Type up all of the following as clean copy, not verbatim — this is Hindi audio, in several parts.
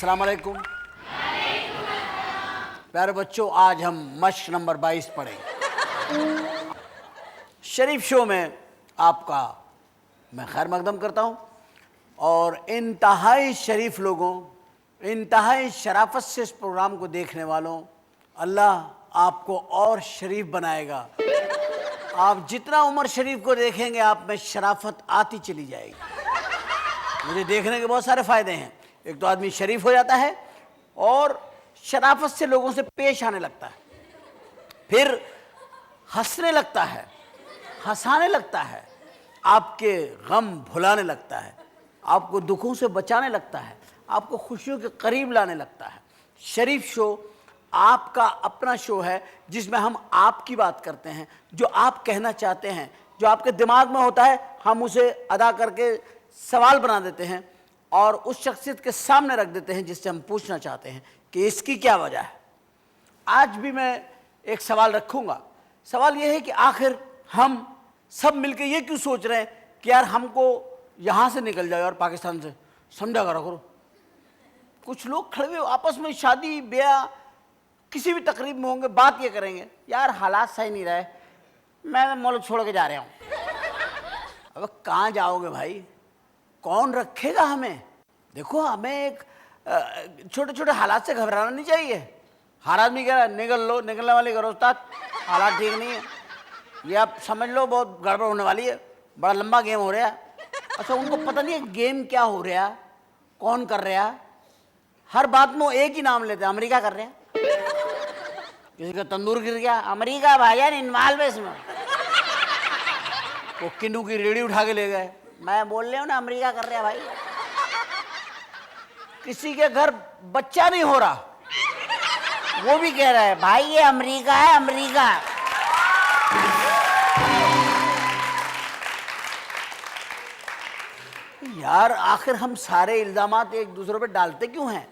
अस्सलाम वालेकुम। प्यारे बच्चों, आज हम मश्क नंबर 22 पढ़ेंगे। शरीफ शो में आपका मैं खैर मकदम करता हूँ और इंतहाई शरीफ लोगों, इंतहाई शराफत से इस प्रोग्राम को देखने वालों, अल्लाह आपको और शरीफ बनाएगा। आप जितना उमर शरीफ को देखेंगे आप में शराफत आती चली जाएगी। मुझे देखने के बहुत सारे फ़ायदे हैं। एक तो आदमी शरीफ हो जाता है और शराफत से लोगों से पेश आने लगता है, फिर हंसने लगता है, हंसाने लगता है, आपके गम भुलाने लगता है, आपको दुखों से बचाने लगता है, आपको खुशियों के करीब लाने लगता है। शरीफ शो आपका अपना शो है जिसमें हम आपकी बात करते हैं, जो आप कहना चाहते हैं, जो आपके दिमाग में होता है, हम उसे अदा करके सवाल बना देते हैं और उस शख्सियत के सामने रख देते हैं जिससे हम पूछना चाहते हैं कि इसकी क्या वजह है। आज भी मैं एक सवाल रखूंगा। सवाल यह है कि आखिर हम सब मिलकर ये क्यों सोच रहे हैं कि यार हमको यहाँ से निकल जाए और पाकिस्तान से, समझा करो। कुछ लोग खड़े हुए आपस में शादी ब्याह किसी भी तकरीब में होंगे, बात ये करेंगे, यार हालात सही नहीं रहे, मैं मुल्क छोड़ के जा रहा हूँ। अब कहाँ जाओगे भाई, कौन रखेगा हमें? देखो, हमें एक छोटे छोटे हालात से घबराना नहीं चाहिए। हर आदमी कह रहा है निकल लो, निकलने वाली करो उस्ताद, हालात ठीक नहीं है, ये आप समझ लो बहुत गड़बड़ होने वाली है, बड़ा लंबा गेम हो रहा है। अच्छा, उनको पता नहीं है गेम क्या हो रहा, कौन कर रहा। हर बात में वो एक ही नाम लेते हैं, अमेरिका कर रहे हैं। किसी का तंदूर गिर गया, अमेरिका भाईजान इन्वॉल्व है इसमें। वो किन्नू की रेडी उठा के ले गए, मैं बोल रहा हूँ ना अमेरिका कर रहा है भाई। किसी के घर बच्चा नहीं हो रहा, वो भी कह रहा है भाई ये अमेरिका है, अमेरिका। यार आखिर हम सारे इल्जामात एक दूसरे पे डालते क्यों हैं?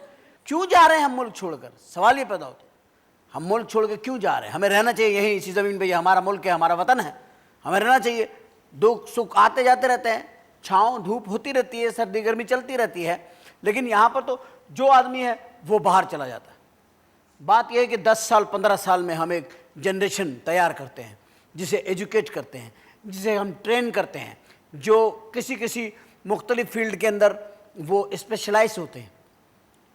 क्यों जा रहे हैं हम मुल्क छोड़कर? सवाल ये पैदा होता है, हम मुल्क छोड़ के क्यों जा रहे हैं? हमें रहना चाहिए यहीं इसी ज़मीन पे, ये हमारा मुल्क है, हमारा वतन है, हमें रहना चाहिए। दुख सुख आते जाते रहते हैं, छाँव धूप होती रहती है, सर्दी गर्मी चलती रहती है, लेकिन यहाँ पर तो जो आदमी है वो बाहर चला जाता है। बात यह है कि 10 साल 15 साल में हम एक जनरेशन तैयार करते हैं, जिसे एजुकेट करते हैं, जिसे हम ट्रेन करते हैं, जो किसी किसी मुख्तलिफ फील्ड के अंदर वो स्पेशलाइज होते हैं।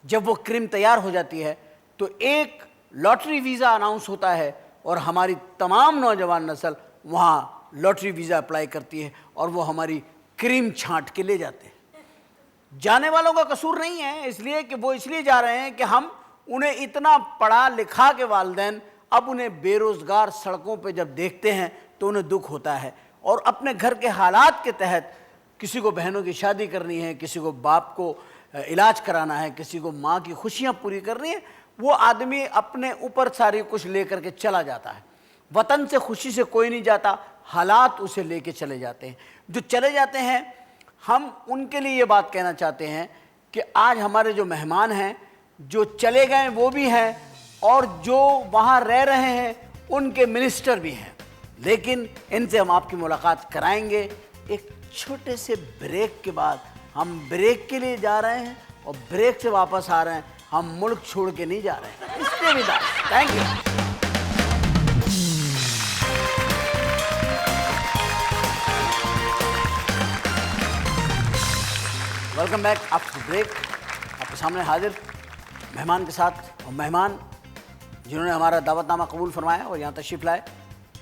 जब वो क्रीम तैयार हो जाती है तो एक लॉटरी वीज़ा अनाउंस होता है और हमारी तमाम नौजवान नस्ल वहाँ लॉटरी वीज़ा अप्लाई करती है और वो हमारी क्रीम छांट के ले जाते हैं। जाने वालों का कसूर नहीं है, इसलिए कि वो इसलिए जा रहे हैं कि हम उन्हें इतना पढ़ा लिखा के वालिदैन अब उन्हें बेरोज़गार सड़कों पे जब देखते हैं तो उन्हें दुख होता है और अपने घर के हालात के तहत किसी को बहनों की शादी करनी है, किसी को बाप को इलाज कराना है, किसी को माँ की खुशियाँ पूरी करनी है, वो आदमी अपने ऊपर सारी कुछ लेकर के चला जाता है। वतन से खुशी से कोई नहीं जाता, हालात उसे लेके चले जाते हैं। जो चले जाते हैं, हम उनके लिए ये बात कहना चाहते हैं कि आज हमारे जो मेहमान हैं, जो चले गए वो भी हैं और जो वहाँ रह रहे हैं उनके मिनिस्टर भी हैं, लेकिन इनसे हम आपकी मुलाकात कराएंगे एक छोटे से ब्रेक के बाद। हम ब्रेक के लिए जा रहे हैं और ब्रेक से वापस आ रहे हैं, हम मुल्क छोड़ के नहीं जा रहे हैं। इसलिए विदा, thank you. Welcome back after break. आपके सामने हाजिर मेहमान के साथ, और मेहमान जिन्होंने हमारा दावतनामा कबूल फरमाया और यहाँ तशरीफ़ लाए,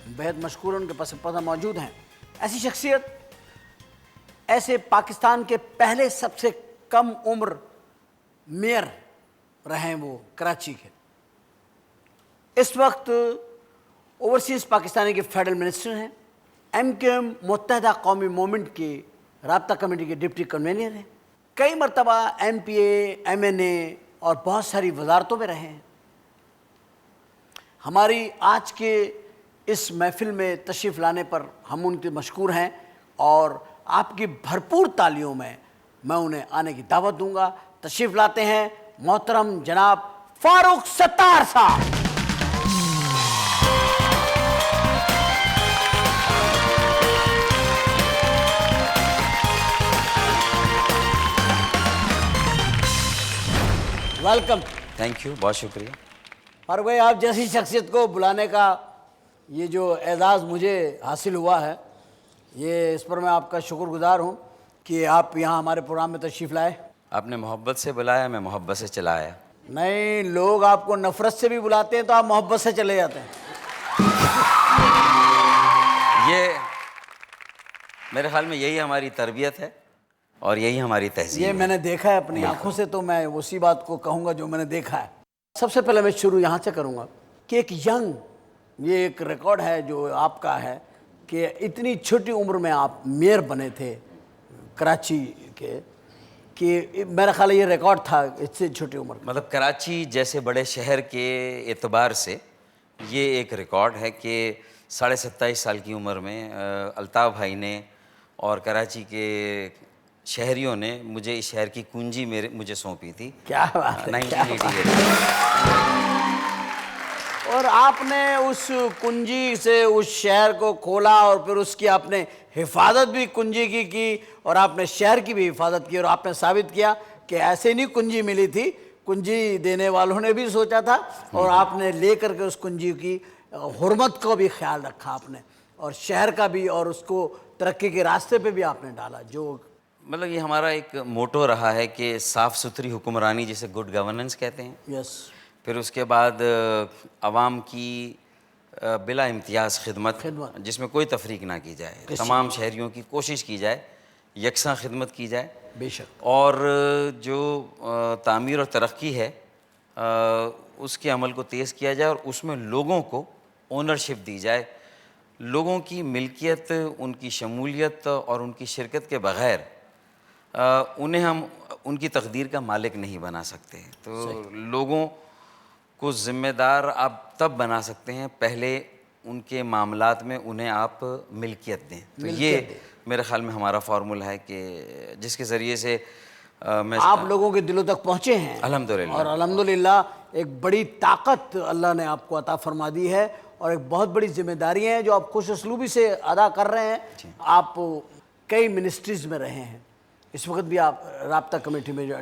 बेहद मशकूर, उनके पस पता मौजूद हैं। ऐसी शख्सियत, ऐसे पाकिस्तान के पहले सबसे कम उम्र मेयर रहे हैं वो कराची के। इस वक्त ओवरसीज़ पाकिस्तानी के फेडरल मिनिस्टर हैं, MQM मुत्तहदा कौमी मूवमेंट की राब्ता कमेटी के डिप्टी कन्वीनर हैं, कई मरतबा MPA MNA और बहुत सारी वजारतों में रहे हैं। हमारी आज के इस महफिल में तशरीफ़ लाने पर हम उनके मशकूर हैं और आपकी भरपूर तालियों में मैं उन्हें आने की दावत दूंगा। तशरीफ़ लाते हैं मोहतरम जनाब फारूक सत्तार साहब। वेलकम। थैंक यू, बहुत शुक्रिया। और भाई आप जैसी शख्सियत को बुलाने का ये जो एजाज़ मुझे हासिल हुआ है, ये इस पर मैं आपका शुक्रगुजार हूँ कि आप यहाँ हमारे प्रोग्राम में तशरीफ़ लाए। आपने मोहब्बत से बुलाया, मैं मोहब्बत से चला आया। नहीं, लोग आपको नफ़रत से भी बुलाते हैं तो आप मोहब्बत से चले जाते हैं। ये मेरे ख्याल में यही हमारी तरबियत है और यही हमारी तहजीब ये है। मैंने देखा है अपनी आंखों से, तो मैं उसी बात को कहूँगा जो मैंने देखा है। सबसे पहले मैं शुरू यहाँ से करूँगा कि ये एक रिकॉर्ड है जो आपका है कि इतनी छोटी उम्र में आप मेयर बने थे कराची के, कि मेरा ख्याल है ये रिकॉर्ड था इससे छोटी उम्र का। मतलब कराची जैसे बड़े शहर के एतबार से ये एक रिकॉर्ड है कि 27.5 साल की उम्र में अल्ताफ़ भाई ने और कराची के शहरियों ने मुझे इस शहर की कुंजी मुझे सौंपी थी। क्या बात है, 1988। और आपने उस कुंजी से उस शहर को खोला और फिर उसकी आपने हिफाजत भी कुंजी की और आपने शहर की भी हिफाजत की, और आपने साबित किया कि ऐसे नहीं कुंजी मिली थी, कुंजी देने वालों ने भी सोचा था और आपने ले करके उस कुंजी की हुर्मत को भी ख्याल रखा आपने, और शहर का भी, और उसको तरक्की के रास्ते पे भी आपने डाला। जो मतलब ये हमारा एक मोटो रहा है कि साफ़ सुथरी हुक्मरानी, जिसे गुड गवर्नेंस कहते हैं। यस। फिर उसके बाद आवाम की बिला इम्तियाज़ खिदमत, जिसमें कोई तफरीक ना की जाए, तमाम शहरियों की कोशिश की जाए, यकसा खिदमत की जाए बेशक, और जो तामीर और तरक्की है उसके अमल को तेज़ किया जाए और उसमें लोगों को ओनरशिप दी जाए। लोगों की मिल्कियत, उनकी शमूलियत और उनकी शिरकत के बग़ैर उन्हें हम उनकी तकदीर का मालिक नहीं बना सकते। तो लोगों को ज़िम्मेदार आप तब बना सकते हैं पहले उनके मामलात में उन्हें आप मिल्कियत दें। तो ये मेरे ख़्याल में हमारा फार्मूला है कि जिसके ज़रिए से मैं आप लोगों के दिलों तक पहुँचे हैं अल्हम्दुलिल्लाह, और अल्हम्दुलिल्लाह एक बड़ी ताकत अल्लाह ने आपको अता फरमा दी है और एक बहुत बड़ी जिम्मेदारी है जो आप खुश उसलूबी से अदा कर रहे हैं। आप कई मिनिस्ट्रीज़ में रहे हैं, इस वक्त भी आप राब्ता कमेटी में जो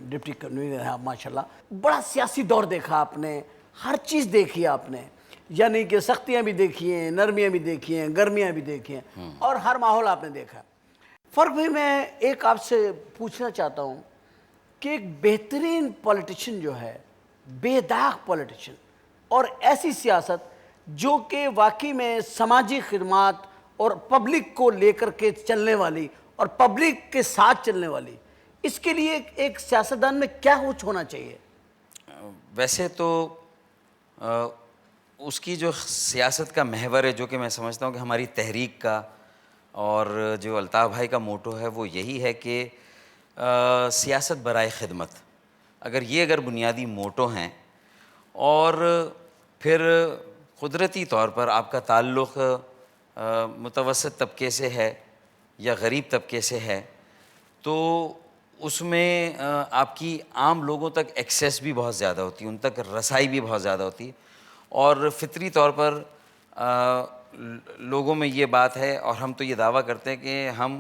डिप्टी कन्वीनर हैं आप, माशाल्लाह। बड़ा सियासी दौर देखा आपने, हर चीज़ देखी आपने, यानी कि सख्तियाँ भी देखी हैं, नरमियाँ भी देखी हैं, गर्मियाँ भी देखी हैं, और हर माहौल आपने देखा। फ़र्क भी मैं एक आपसे पूछना चाहता हूँ कि एक बेहतरीन पॉलिटिशियन जो है, बेदाग पॉलिटिशियन, और ऐसी सियासत जो कि वाकई में समाजी खिदमात और पब्लिक को लेकर के चलने वाली और पब्लिक के साथ चलने वाली, इसके लिए एक सियासतदान में क्या कुछ होना चाहिए? वैसे तो उसकी जो सियासत का महवर है, जो कि मैं समझता हूँ कि हमारी तहरीक का और जो अल्ताफ़ भाई का मोटो है वो यही है कि सियासत बराए खिदमत। अगर बुनियादी मोटो हैं और फिर कुदरती तौर पर आपका ताल्लुक़ मुतवस्सित तबके से है या गरीब तबके से है, तो उसमें आपकी आम लोगों तक एक्सेस भी बहुत ज़्यादा होती है, उन तक रसाई भी बहुत ज़्यादा होती है, और फितरी तौर पर लोगों में ये बात है, और हम तो ये दावा करते हैं कि हम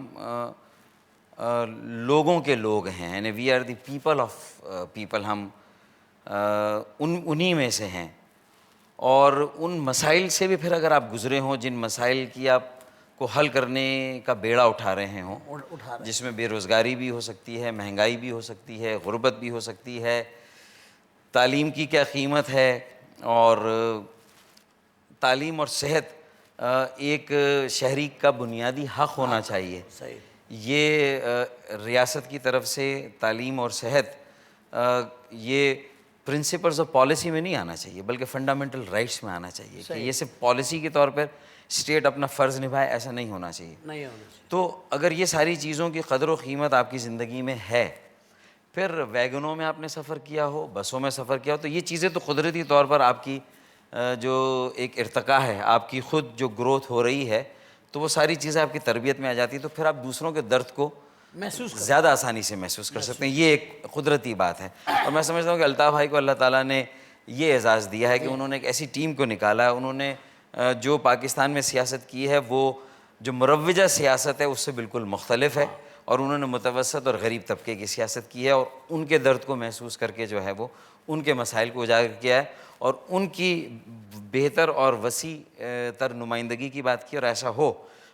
लोगों के लोग हैं, यानी we are the people of people. हम उन्हीं में से हैं, और उन मसाइल से भी फिर अगर आप गुज़रे हों, जिन मसाइल की आप को हल करने का बेड़ा उठा रहे हों, जिसमें बेरोज़गारी भी हो सकती है, महंगाई भी हो सकती है, गुर्बत भी हो सकती है, तालीम की क्या कीमत है, और तालीम और सेहत एक शहरी का बुनियादी हक़ होना चाहिए। सही। ये रियासत की तरफ से तालीम और सेहत ये प्रिंसिपल्स ऑफ पॉलिसी में नहीं आना चाहिए, बल्कि फ़ंडामेंटल राइट्स में आना चाहिए कि ये सिर्फ पॉलिसी के तौर पर स्टेट अपना फ़र्ज़ निभाए, ऐसा नहीं होना चाहिए। तो अगर ये सारी चीज़ों की क़दर व क़ीमत आपकी ज़िंदगी में है, फिर वैगनों में आपने सफ़र किया हो, बसों में सफ़र किया हो, तो ये चीज़ें तो कुदरती तौर पर आपकी जो एक इर्तिका है, आपकी ख़ुद जो ग्रोथ हो रही है, तो वो सारी चीज़ें आपकी तरबियत में आ जाती है, तो फिर आप दूसरों के दर्द को ज़्यादा आसानी से महसूस कर सकते हैं। ये एक कुदरती बात है, और मैं समझता हूँ कि अल्ताफ़ भाई को अल्लाह ताला ने ये एज़ाज़ दिया है कि उन्होंने एक ऐसी टीम को निकाला है, उन्होंने जो पाकिस्तान में सियासत की है वो जो मुरव्वजा सियासत है उससे बिल्कुल मुख्तलिफ है, और उन्होंने मुतवसत और गरीब तबके की सियासत की है और उनके दर्द को महसूस करके जो है वो उनके मसाइल को उजागर किया है और उनकी बेहतर और वसी तर नुमाइंदगी की बात की। और ऐसा हो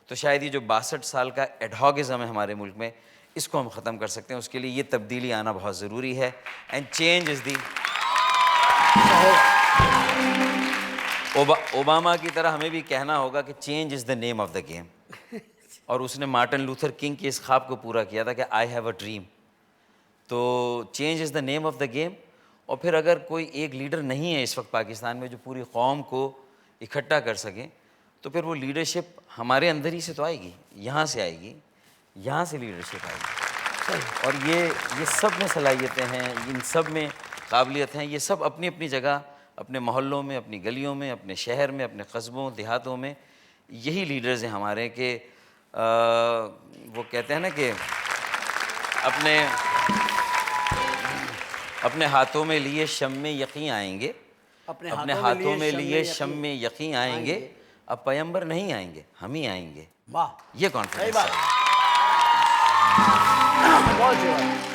तो शायद ये जो 62 साल का एडहॉगिज़म है हमारे मुल्क में, इसको हम ख़त्म कर सकते हैं। उसके लिए ये तब्दीली आना बहुत ज़रूरी है। And change is the Obama की तरह हमें भी कहना होगा कि change is the name of the game. और उसने मार्टिन लूथर किंग के इस ख्वाब को पूरा किया था कि आई हैव अ ड्रीम। तो change is the name of the game. और फिर अगर कोई एक लीडर नहीं है इस वक्त पाकिस्तान में जो पूरी कौम को इकट्ठा कर सके, तो फिर वो लीडरशिप हमारे अंदर ही से तो आएगी, यहाँ से आएगी, यहाँ से लीडरशिप आएगी। और ये सब में सलाहियतें हैं, इन सब में काबिलियत हैं। ये सब अपनी अपनी जगह, अपने मोहल्लों में, अपनी गलियों में, अपने शहर में, अपने कस्बों देहातों में यही लीडर्स हैं हमारे के वो कहते हैं ना कि अपने हाथों में लिए शम में यकीन आएंगे, अपने हाथों में लिए शम में यकीन आएंगे, अब पैगंबर नहीं आएंगे, हम ही आएंगे। वाह, ये कॉन्फिडेंस सही है। बहुत सही बात।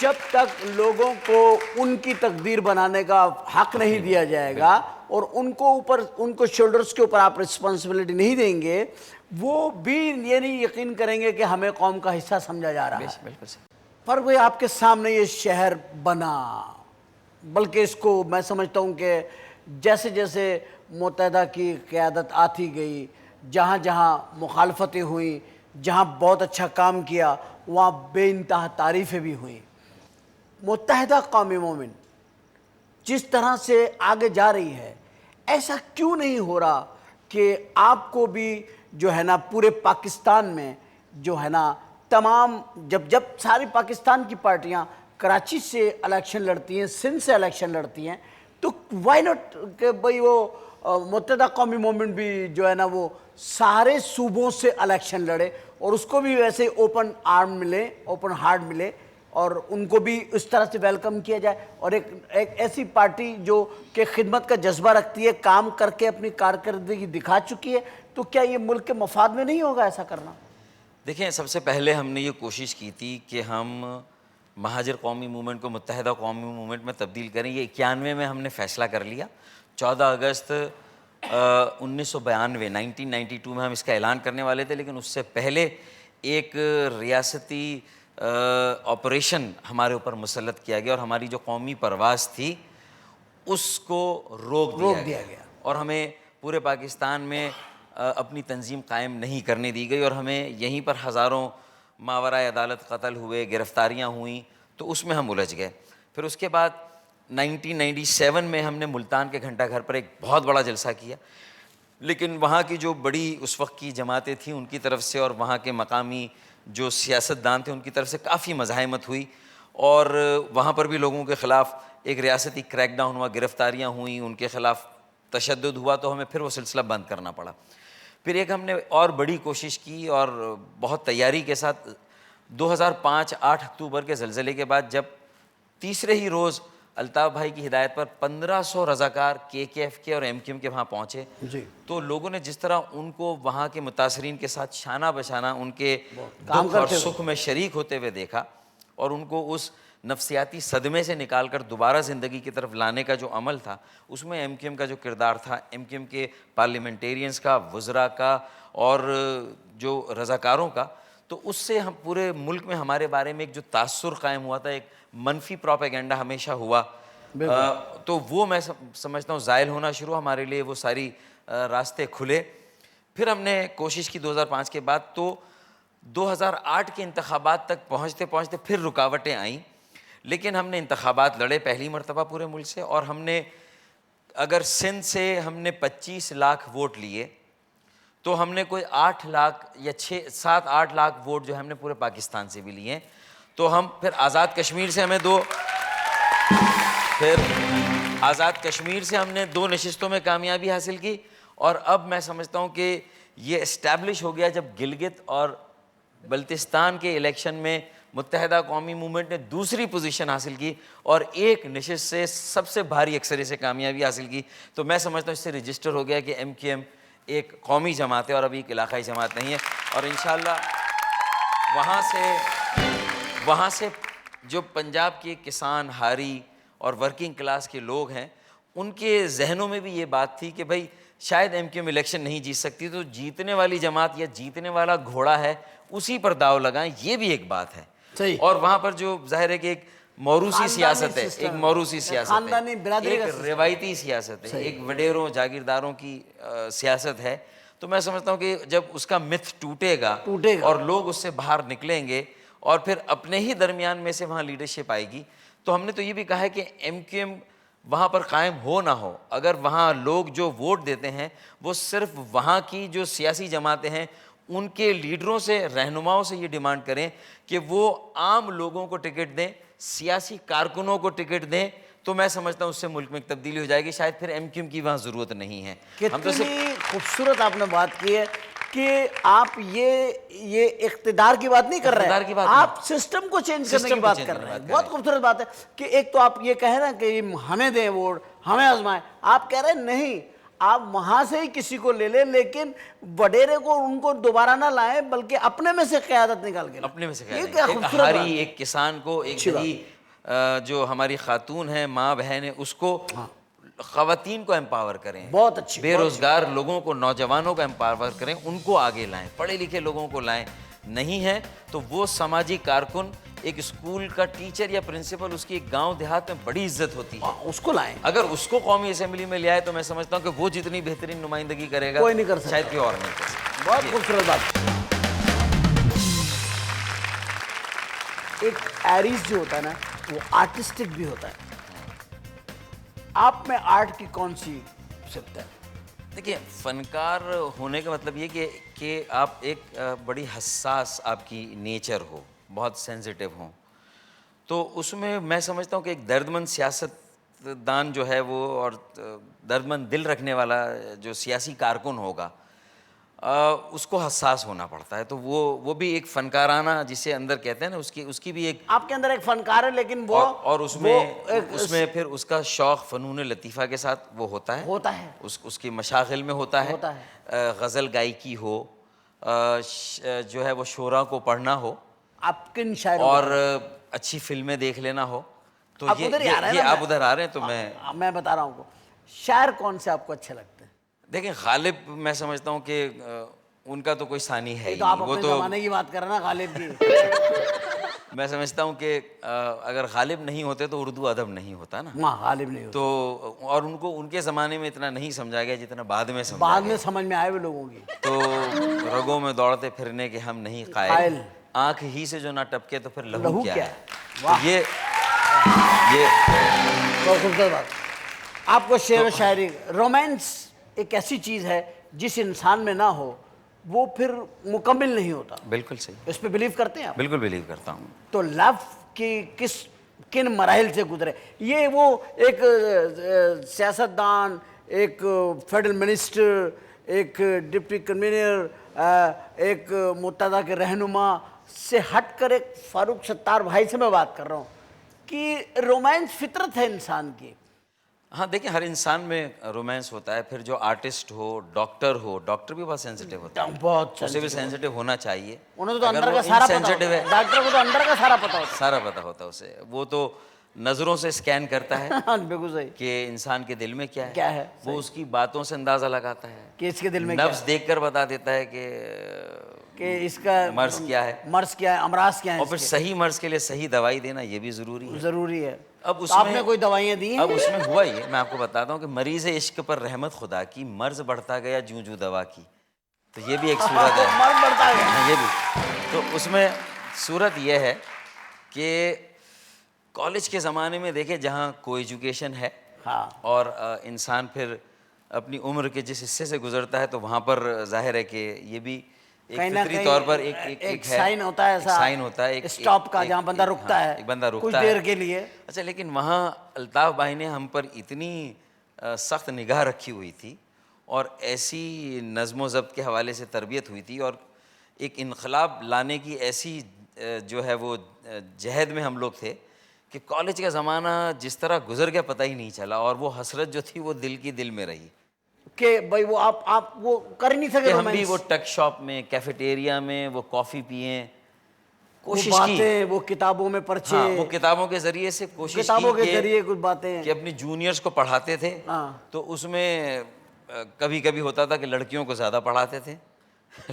जब तक लोगों को उनकी तकदीर बनाने का हक नहीं दिया जाएगा और उनको शोल्डर्स के ऊपर आप रिस्पॉन्सिबिलिटी नहीं देंगे, वो भी ये नहीं यकीन करेंगे कि हमें कौम का हिस्सा समझा जा रहा है। बिल्कुल सही। पर वही आपके सामने ये शहर बना, बल्कि इसको मैं समझता हूँ कि जैसे जैसे मुत्तहदा की क़यादत आती गई, जहाँ जहाँ मुखालफतें हुई, जहाँ बहुत अच्छा काम किया, वहाँ बेइंतहा तारीफ़ें भी हुई। मुत्तहदा कौम मोमिन जिस तरह से आगे जा रही है, ऐसा क्यों नहीं हो रहा कि आपको भी जो है ना पूरे पाकिस्तान में जो है ना तमाम जब सारी पाकिस्तान की पार्टियां कराची से इलेक्शन लड़ती हैं, सिंध से इलेक्शन लड़ती हैं, तो वाई नॉट कि भाई वो मुत्तहदा कौमी मूवमेंट भी जो है ना वो सारे सूबों से इलेक्शन लड़े और उसको भी वैसे ओपन आर्म मिले, ओपन हार्ट मिले और उनको भी उस तरह से वेलकम किया जाए। और एक ऐसी पार्टी जो कि खिदमत का जज्बा रखती है, काम करके अपनी कारकर्दगी दिखा चुकी है, तो क्या ये मुल्क के मफाद में नहीं होगा ऐसा करना? देखें, सबसे पहले हमने ये कोशिश की थी कि हम महाजिर कौमी मूवमेंट को मुत्तहदा कौमी मूवमेंट में तब्दील करें। ये 91 में हमने फ़ैसला कर लिया। 14 अगस्त 1992 में हम इसका ऐलान करने वाले थे, लेकिन उससे पहले एक रियासती ऑपरेशन हमारे ऊपर मुसल्लत किया गया और हमारी जो कौमी परवाज़ थी उसको रोक दिया गया और हमें पूरे पाकिस्तान में अपनी तंजीम कायम नहीं करने दी गई और हमें यहीं पर हज़ारों मावराए अदालत कत्ल हुए, गिरफ़्तारियाँ हुई, तो उसमें हम उलझ गए। फिर उसके बाद 1997 में हमने मुल्तान के घंटा घर पर एक बहुत बड़ा जलसा किया, लेकिन वहाँ की जो बड़ी उस वक्त की जमातें थीं उनकी तरफ से और वहाँ के मकामी जो सियासतदान थे उनकी तरफ से काफ़ी मज़ाहमत हुई और वहाँ पर भी लोगों के ख़िलाफ़ एक रियासती क्रैकडाउन हुआ, गिरफ़्तारियाँ हुई, उनके ख़िलाफ़ तशद्दुद हुआ, तो हमें फिर वो सिलसिला बंद करना पड़ा। फिर एक हमने और बड़ी कोशिश की और बहुत तैयारी के साथ 2005 8 अक्टूबर के ज़लज़ले के बाद जब तीसरे ही रोज़ अल्ताफ़ भाई की हिदायत पर 1500 रज़ाकार KKF के और MQM के वहाँ पहुँचे जी। तो लोगों ने जिस तरह उनको वहाँ के मुतासरीन के साथ शाना बशाना उनके दुख और सुख में शरीक होते हुए देखा और उनको उस नफ्सियाती सदमे से निकाल कर दोबारा ज़िंदगी की तरफ लाने का जो अमल था, उसमें MQM का जो किरदार था, MQM के पार्लियामेंटेरियंस का, वज़रा का और जो रज़ाकारों का, तो उससे हम पूरे मुल्क में हमारे बारे में एक जो तासुर कायम हुआ था, एक मनफी प्रोपेगेंडा हमेशा हुआ, तो वो मैं समझता हूँ ज़ाइल होना शुरू, हमारे लिए वो सारी रास्ते खुले। फिर हमने कोशिश की 2005 के बाद, तो 2008 के इंतखाबात तक पहुँचते पहुँचते फिर रुकावटें आईं, लेकिन हमने इंतखाबात लड़े पहली मरतबा पूरे मुल्क से और हमने अगर सिंध से हमने 25 लाख वोट लिए तो हमने कोई 8 लाख या 7-8 लाख वोट जो है हमने पूरे पाकिस्तान से भी लिए। तो हम फिर आज़ाद कश्मीर से हमने आज़ाद कश्मीर से हमने 2 नशिस्तों में कामयाबी हासिल की और अब मैं समझता हूँ कि ये इस्टेब्लिश हो गया जब गिलगित और बल्तिस्तान के इलेक्शन में मुत्तहदा कौमी मूवमेंट ने दूसरी पोजीशन हासिल की और एक नशिस्त से सबसे भारी अक्सरियत से कामयाबी हासिल की, तो मैं समझता हूँ इससे रजिस्टर हो गया कि MQM एक कौमी जमात है और अभी एक इलाकाई जमात नहीं है। और इंशाअल्लाह वहाँ से जो पंजाब के किसान, हारी और वर्किंग क्लास के लोग हैं, उनके जहनों में भी ये बात थी कि भाई शायद एमक्यूएम इलेक्शन नहीं जीत सकती, तो जीतने वाली जमात या जीतने वाला घोड़ा है उसी पर दाव लगाएं, ये भी एक बात है। सही। और वहाँ पर जो जाहिर है कि एक मौरूसी खानदानी सियासत है, सिस्टम एक है। मौरूसी सियासत खानदानी है, बिरादरी का एक सिस्टम। रिवायती सियासत है, एक वडेरों जागीरदारों की सियासत है। तो मैं समझता हूँ कि जब उसका मिथ टूटेगा और लोग उससे बाहर निकलेंगे और फिर अपने ही दरमियान में से वहाँ लीडरशिप आएगी, तो हमने तो ये भी कहा है कि एमक्यूएम वहाँ पर कायम हो ना हो, अगर वहाँ लोग जो वोट देते हैं वो सिर्फ वहाँ की जो सियासी जमातें हैं उनके लीडरों से, रहनुमाओं से ये डिमांड करें कि वो आम लोगों को टिकट दें, सियासी कारकुनों को टिकट दें, तो मैं समझता हूँ उससे मुल्क में एक तब्दीली हो जाएगी। शायद फिर एमक्यूएम की वहाँ ज़रूरत नहीं है। हम तो कितनी खूबसूरत आपने बात की है कि आप ये इख्तिदार की बात नहीं कर रहे इख्तिदार की बात हैं, आप सिस्टम को चेंज करने की बात कर रहे हैं। बहुत खूबसूरत बात है कि एक तो आप ये कह रहे हैं कि हमें दें वोट, हमें आजमाएं, आप कह रहे हैं नहीं, आप वहां से ही किसी को ले लें, लेकिन वडेरे को उनको दोबारा ना लाएं, बल्कि अपने में से क़यादत निकाल के लाएं। अपने में से ये क्या क्या एक खूबसूरत बात हारी, है। एक किसान को, एक दही जो हमारी खातून है, माँ बहन है, उसको, ख़वातीन को एम्पावर करें, बहुत अच्छी, बेरोजगार लोगों को, नौजवानों को एम्पावर करें, उनको आगे लाएं, पढ़े लिखे लोगों को लाएं। नहीं है तो वो सामाजिक कारकुन, एक स्कूल का टीचर या प्रिंसिपल, उसकी एक गांव देहात में बड़ी इज्जत होती है, उसको लाएं। अगर उसको कौमी असेंबली में ले आए तो मैं समझता हूँ कि वो जितनी बेहतरीन नुमाइंदगी करेगा कोई नहीं कर सकता, शायद कोई और नहीं कर सकता। बहुत खूबसूरत बात। एक एरीज जो होता है ना, वो आर्टिस्टिक भी होता है। आप में आर्ट की कौन सी सिफ्त है? देखिए, फनकार होने का मतलब ये कि आप एक बड़ी हसास आपकी नेचर हो, बहुत सेंसिटिव हो, तो उसमें मैं समझता हूँ कि एक दर्दमंद सियासतदान जो है वो, और दर्दमंद दिल रखने वाला जो सियासी कारकुन होगा, उसको हसास होना पड़ता है। तो वो भी एक फनकाराना, जिसे अंदर कहते हैं ना, उसकी भी एक, आपके अंदर एक फनकार है, लेकिन वो और उसमें फिर उसका शौक फ़नून लतीफ़ा के साथ वो होता है, उसकी मशागिल में होता है। गज़ल गायकी हो, जो है वो शुरा को पढ़ना हो, आप किन शायरों और अच्छी फिल्में देख लेना हो। तो आप ये आप उधर आ रहे हैं तो मैं बता रहा हूँ, शायर कौन से आपको अच्छे लगते हैं? देखिए, गालिब, मैं समझता हूँ कि उनका तो कोई सानी है ही तो आप नहीं, वो अपने तो ज़माने की बात कर रहे हैं ना, गालिब की। मैं समझता हूँ कि अगर गालिब नहीं होते तो उर्दू अदब नहीं होता ना। वहाँ गालिब नहीं होते, तो और उनको उनके ज़माने में इतना नहीं समझा गया जितना बाद में समझा गया। समझ में आए हुए लोगों की। तो रगों में दौड़ते फिरने के हम नहीं कायल, आँख ही से जो ना टपके तो फिर लहू क्या है। तो ये बहुत खूबसूरत बात। आपको शेर व शायरी, रोमांस एक ऐसी चीज़ है जिस इंसान में ना हो वो फिर मुकम्मिल नहीं होता। बिल्कुल सही। इस पे बिलीव करते हैं आप? बिल्कुल बिलीव करता हूँ। तो लव की किन मराहिल से गुजरे? ये वो एक सियासतदान, एक फेडरल मिनिस्टर, एक डिप्टी कन्वीनर, एक मुत्तदा के रहनुमा से हटकर एक फारूक सत्तार भाई से मैं बात कर रहा हूँ कि रोमांस फितरत है इंसान की। हाँ, देखिए, हर इंसान में रोमांस होता है। फिर जो आर्टिस्ट हो, डॉक्टर भी बहुत सेंसिटिव होता है, बहुत उसे भी सेंसिटिव होना चाहिए। उन्हें तो अंदर का सारा पता होता है, डॉक्टर को तो अंदर का सारा पता होता है, सारा पता होता है उसे। वो तो नज़रों से स्कैन करता है बिल्कुल सही, कि इंसान के दिल में क्या है, वो उसकी बातों से अंदाज़ा लगाता है कि इसके दिल में नफ्स देखकर बता देता है कि इसका मर्ज क्या है, अमराज क्या है, और फिर सही मर्ज के लिए सही दवाई देना ये भी ज़रूरी है। अब उसमें आपने कोई दवाइयाँ दी हैं? अब उसमें हुआ ये, मैं आपको बताता हूँ कि मरीज़ इश्क पर रहमत खुदा की, मर्ज बढ़ता गया जूं जूं दवा की। तो ये भी एक सूरत है, मर्ज बढ़ता गया, ये भी। तो उसमें सूरत ये है कि कॉलेज के ज़माने में देखे जहाँ को एजुकेशन है, हाँ, और इंसान फिर अपनी उम्र के जिस हिस्से से गुजरता है, तो वहाँ पर जाहिर है कि ये भी एक फितरी तौर पर एक साइन होता है, ऐसा साइन होता है, एक स्टॉप का, जहाँ बंदा रुकता है, एक बंदा रुकता कुछ देर के लिए। अच्छा, लेकिन वहाँ अल्ताफ़ भाई ने हम पर इतनी सख्त निगाह रखी हुई थी, और ऐसी नज़्म ज़ब्त के हवाले से तरबियत हुई थी, और एक इनकलाब लाने की ऐसी जो है वो जहद में हम लोग थे कि कॉलेज का ज़माना जिस तरह गुजर गया पता ही नहीं चला, और वो हसरत जो थी वो दिल में रही कि भाई वो आप वो कर नहीं सके। हम भी वो टक शॉप में, कैफेटेरिया में वो कॉफ़ी पिएं, कोशिश वो की। बातें, वो किताबों में पर्चे, हाँ, वो किताबों के जरिए से कोशिश किताबों की के जरिए कुछ बातें। कि अपनी जूनियर्स को पढ़ाते थे। हाँ। तो उसमें कभी कभी होता था कि लड़कियों को ज़्यादा पढ़ाते थे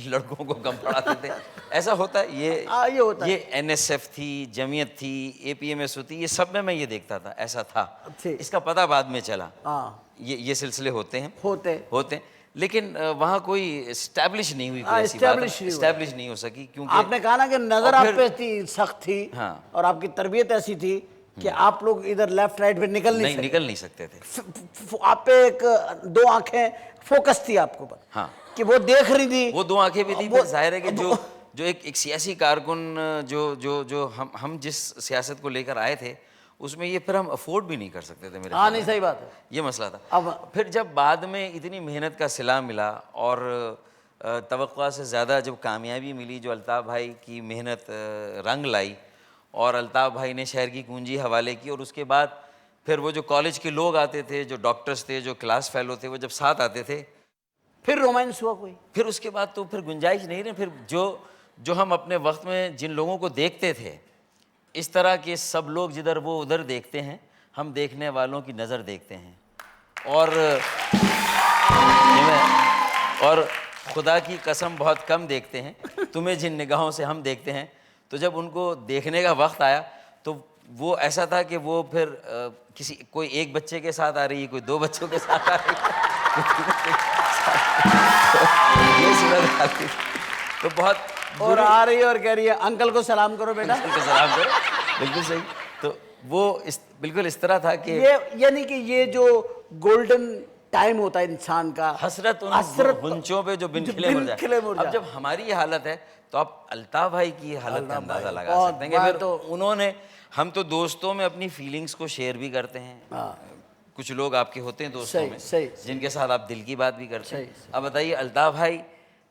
लड़कों को कम पढ़ाते थे। ऐसा होता है। ये होता है। ये एनएसएफ थी, जमीयत थी, एपीएमएस होती, ये सब में मैं ये देखता था ऐसा था। अच्छे। इसका पता बाद में चला। हाँ, ये सिलसिले होते हैं, होते हैं। लेकिन वहाँ कोई इस्टेब्लिश नहीं हुई, कोई हाँ, ऐसी बात establish नहीं हुआ। इस्टेब्लिश नहीं हो सकी, क्योंकि आपने कहा ना कि नजर और आप फिर- पे थी, सख्त थी। हाँ। और आपकी तरबियत ऐसी थी कि आप लोग इधर लेफ्ट राइट पे निकल नहीं नहीं सकते। निकल नहीं सकते थे। आप पे एक दो आंखें फोकस थी आपके ऊपर। हाँ। कि वो देख रही थी। वो दो आंखें भी थी। वो- फिर जाहिर है कि जो एक सियासी कारकुन, जो हम जिस सियासत को लेकर आए थे, उसमें ये फिर हम अफोर्ड भी नहीं कर सकते थे मेरे हाँ, ख्याल नहीं, में। सही बात है। ये मसला था। अब- फिर जब बाद में इतनी मेहनत का सिला मिला और तवक्कुआ से ज़्यादा जब कामयाबी मिली, जो अल्ताफ़ भाई की मेहनत रंग लाई और अल्ताफ़ भाई ने शहर की कुंजी हवाले की, और उसके बाद फिर वो जो कॉलेज के लोग आते थे, जो डॉक्टर्स थे, जो क्लास फेलो थे, वो जब साथ आते थे, फिर रोमांस हुआ कोई? फिर उसके बाद तो फिर गुंजाइश नहीं रही। फिर जो हम अपने वक्त में जिन लोगों को देखते थे, इस तरह के सब लोग जिधर वो उधर देखते हैं, हम देखने वालों की नज़र देखते हैं। और खुदा की कसम बहुत कम देखते हैं। तुम्हें जिन निगाहों से हम देखते हैं, तो जब उनको देखने का वक्त आया तो वो ऐसा था कि वो फिर कोई एक बच्चे के साथ आ रही है, कोई दो बच्चों के साथ आ रही है ये सूरत आती। तो बहुत और आ रही है और कह रही है अंकल को सलाम करो बेटा। अंकल को सलाम करो, बिल्कुल सही। तो वो बिल्कुल इस तरह था कि ये यानी कि ये जो गोल्डन टाइम होता है इंसान का, हसरत उन गुंचों पे जो बिन जो खिले बिन मुर जाए। खिले मुर अब जाए। जब हमारी ये हालत है, तो आप अल्ताफ़ भाई की हालत का अंदाज़ा लगा बहुत सकते हैं कि बात फिर तो- उन्होंने, हम तो दोस्तों में अपनी फीलिंग्स को शेयर भी करते हैं। कुछ लोग आपके होते हैं दोस्तों सही, में सही। जिनके साथ आप दिल की बात भी करते हैं। सही। अब बताइए, अल्ताफ़ भाई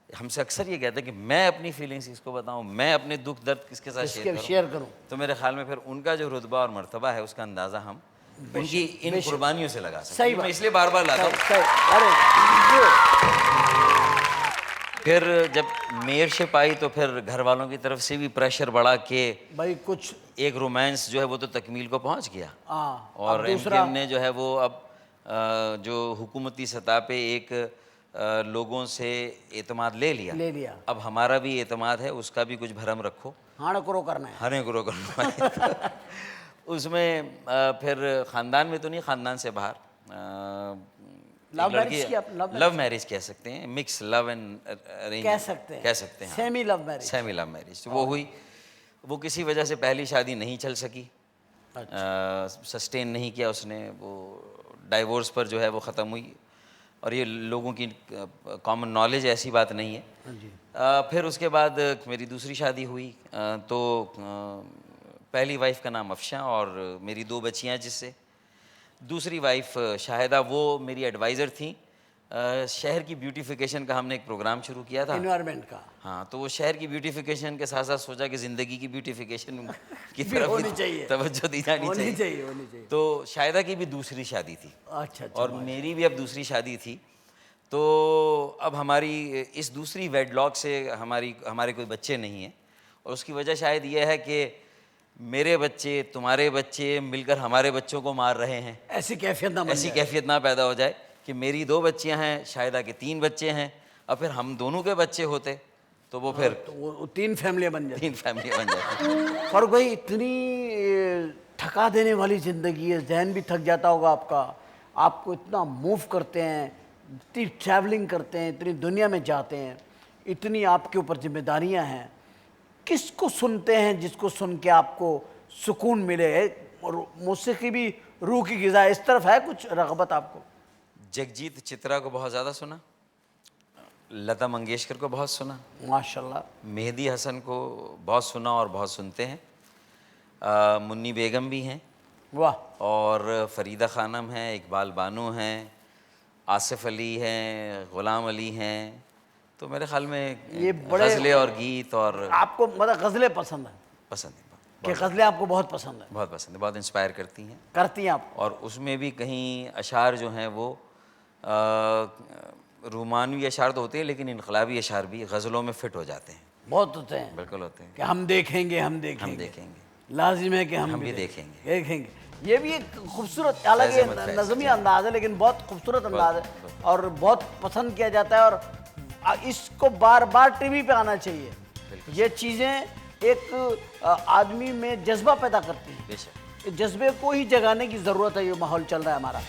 हमसे अक्सर ये कहते हैं कि मैं अपनी फीलिंग्स किसको बताऊं, मैं अपने दुख दर्द किसके साथ इसके शेयर शेयर करूं। करूं। तो मेरे ख्याल में फिर उनका जो रुतबा और मर्तबा है, उसका अंदाज़ा हम उनकी इन कुर्बानियों से लगा सकते सही हैं। मैं बात। इसलिए बार बार लाता हूँ। सही। अरे फिर जब मेयरशिप आई तो फिर घर वालों की तरफ से भी प्रेशर बढ़ा कि भाई कुछ एक रोमांस जो है वो तो तकमील को पहुंच गया। हाँ, और अब दूसरा एमकेएम ने जो है वो अब जो हुकूमती सतह पे एक लोगों से एतमाद ले लिया। अब हमारा भी एतमाद है, उसका भी कुछ भरम रखो। हाड़ करो करना है। हरे गुरो करना है। उसमें फिर ख़ानदान में तो नहीं, ख़ानदान से बाहर लव मैरिज की आप लव मैरिज कह सकते हैं, मिक्स लव एंड अरेंज कह सकते हैं। Semi love marriage. Semi love marriage वो हुई। वो किसी वजह से पहली शादी नहीं चल सकी, सस्टेन नहीं किया उसने, वो डाइवोर्स पर जो है वो ख़त्म हुई। और ये लोगों की कॉमन नॉलेज, ऐसी बात नहीं है। फिर उसके बाद मेरी दूसरी शादी हुई। तो पहली वाइफ का नाम अफशा और मेरी दो बच्चियां, जिससे दूसरी वाइफ शाहिदा, वो मेरी एडवाइज़र थी। शहर की ब्यूटिफिकेशन का हमने एक प्रोग्राम शुरू किया था, एनवायरनमेंट का। हाँ। तो वो शहर की ब्यूटिफिकेशन के साथ साथ सोचा कि ज़िंदगी की ब्यूटिफिकेशन की तरफ होनी चाहिए, तवज्जो दी जानी होनी चाहिए। चाहिए। तो शाहिदा की भी दूसरी शादी थी, अच्छा। और मेरी भी अब दूसरी शादी थी। तो अब हमारी इस दूसरी वेडलॉक से हमारे कोई बच्चे नहीं हैं, और उसकी वजह शायद ये है कि मेरे बच्चे तुम्हारे बच्चे मिलकर हमारे बच्चों को मार रहे हैं। ऐसी कैफियत ना पैदा हो जाए कि मेरी दो बच्चियां हैं, शाहिदा के 3 बच्चे हैं, और फिर हम दोनों के बच्चे होते तो वो फिर तो वो 3 फैमिलियां बन जाती। 3 फैमिली बन जाती। और भाई इतनी थका देने वाली ज़िंदगी है, जहन भी थक जाता होगा आपका। आपको इतना मूव करते हैं, इतनी ट्रैवलिंग करते हैं, इतनी दुनिया में जाते हैं, इतनी आपके ऊपर जिम्मेदारियां हैं। किसको सुनते हैं जिसको सुन के आपको सुकून मिले? और मौसीकी भी रूह की ग़िज़ा, इस तरफ है कुछ रग़बत आपको? जगजीत चित्रा को बहुत ज़्यादा सुना, लता मंगेशकर को बहुत सुना, माशाल्लाह। मेहदी हसन को बहुत सुना और बहुत सुनते हैं। मुन्नी बेगम भी हैं, वाह। और फरीदा खानम हैं, इकबाल बानो हैं, आसिफ अली हैं, ग़ुलाम अली हैं। तो मेरे ख्याल में ये बड़े गज़लें और गीत और आपको मतलब गज़लें पसंद हैं? पसंद है, कि गज़लें आपको बहुत पसंद हैं? बहुत पसंद है, बहुत इंस्पायर करती हैं। करती हैं आप? और उसमें भी कहीं अशार जो हैं वो रोमानवी अशार तो होते हैं, लेकिन इनकलाबी अशार भी गज़लों में फ़िट हो जाते हैं। बहुत होते हैं बिल्कुल होते हैं। कि हम देखेंगे हम देखेंगे, लाजिम है कि हम भी भी देखेंगे। देखेंगे। ये भी एक खूबसूरत, हालांकि फैज़ अहमद फैज़, नज़मी अंदाज है, लेकिन बहुत खूबसूरत अंदाज है और बहुत पसंद किया जाता है, और इसको बार बार टीवी पे आना चाहिए। ये चीज़ें एक आदमी में जज्बा पैदा करती हैं। बेशक। इस जज्बे को ही जगाने की ज़रूरत है। ये माहौल चल रहा है हमारा।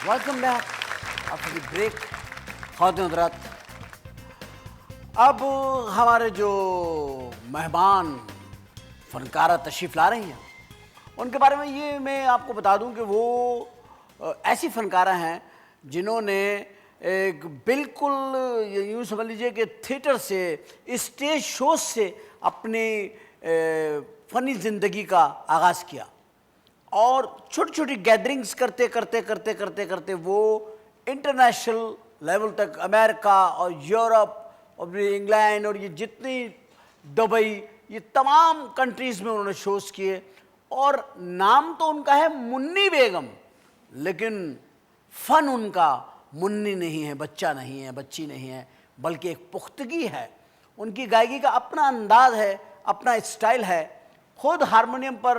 Welcome back after the break. ख़वातीन हज़रात, अब हमारे जो मेहमान फनकारा तशरीफ़ ला रही हैं, उनके बारे में ये मैं आपको बता दूं कि वो ऐसी फनकारा हैं जिन्होंने एक बिल्कुल यूँ समझ लीजिए कि थिएटर से, स्टेज शो से अपनी फ़नी ज़िंदगी का आगाज़ किया, और छोटी छोटी गैदरिंग्स करते करते करते करते करते वो इंटरनेशनल लेवल तक, अमेरिका और यूरोप और इंग्लैंड और ये जितनी, दुबई, ये तमाम कंट्रीज़ में उन्होंने शोज़ किए। और नाम तो उनका है मुन्नी बेगम, लेकिन फ़न उनका मुन्नी नहीं है, बच्चा नहीं है, बच्ची नहीं है, बल्कि एक पुख्तगी है। उनकी गायकी का अपना अंदाज़ है, अपना स्टाइल है। खुद हारमोनियम पर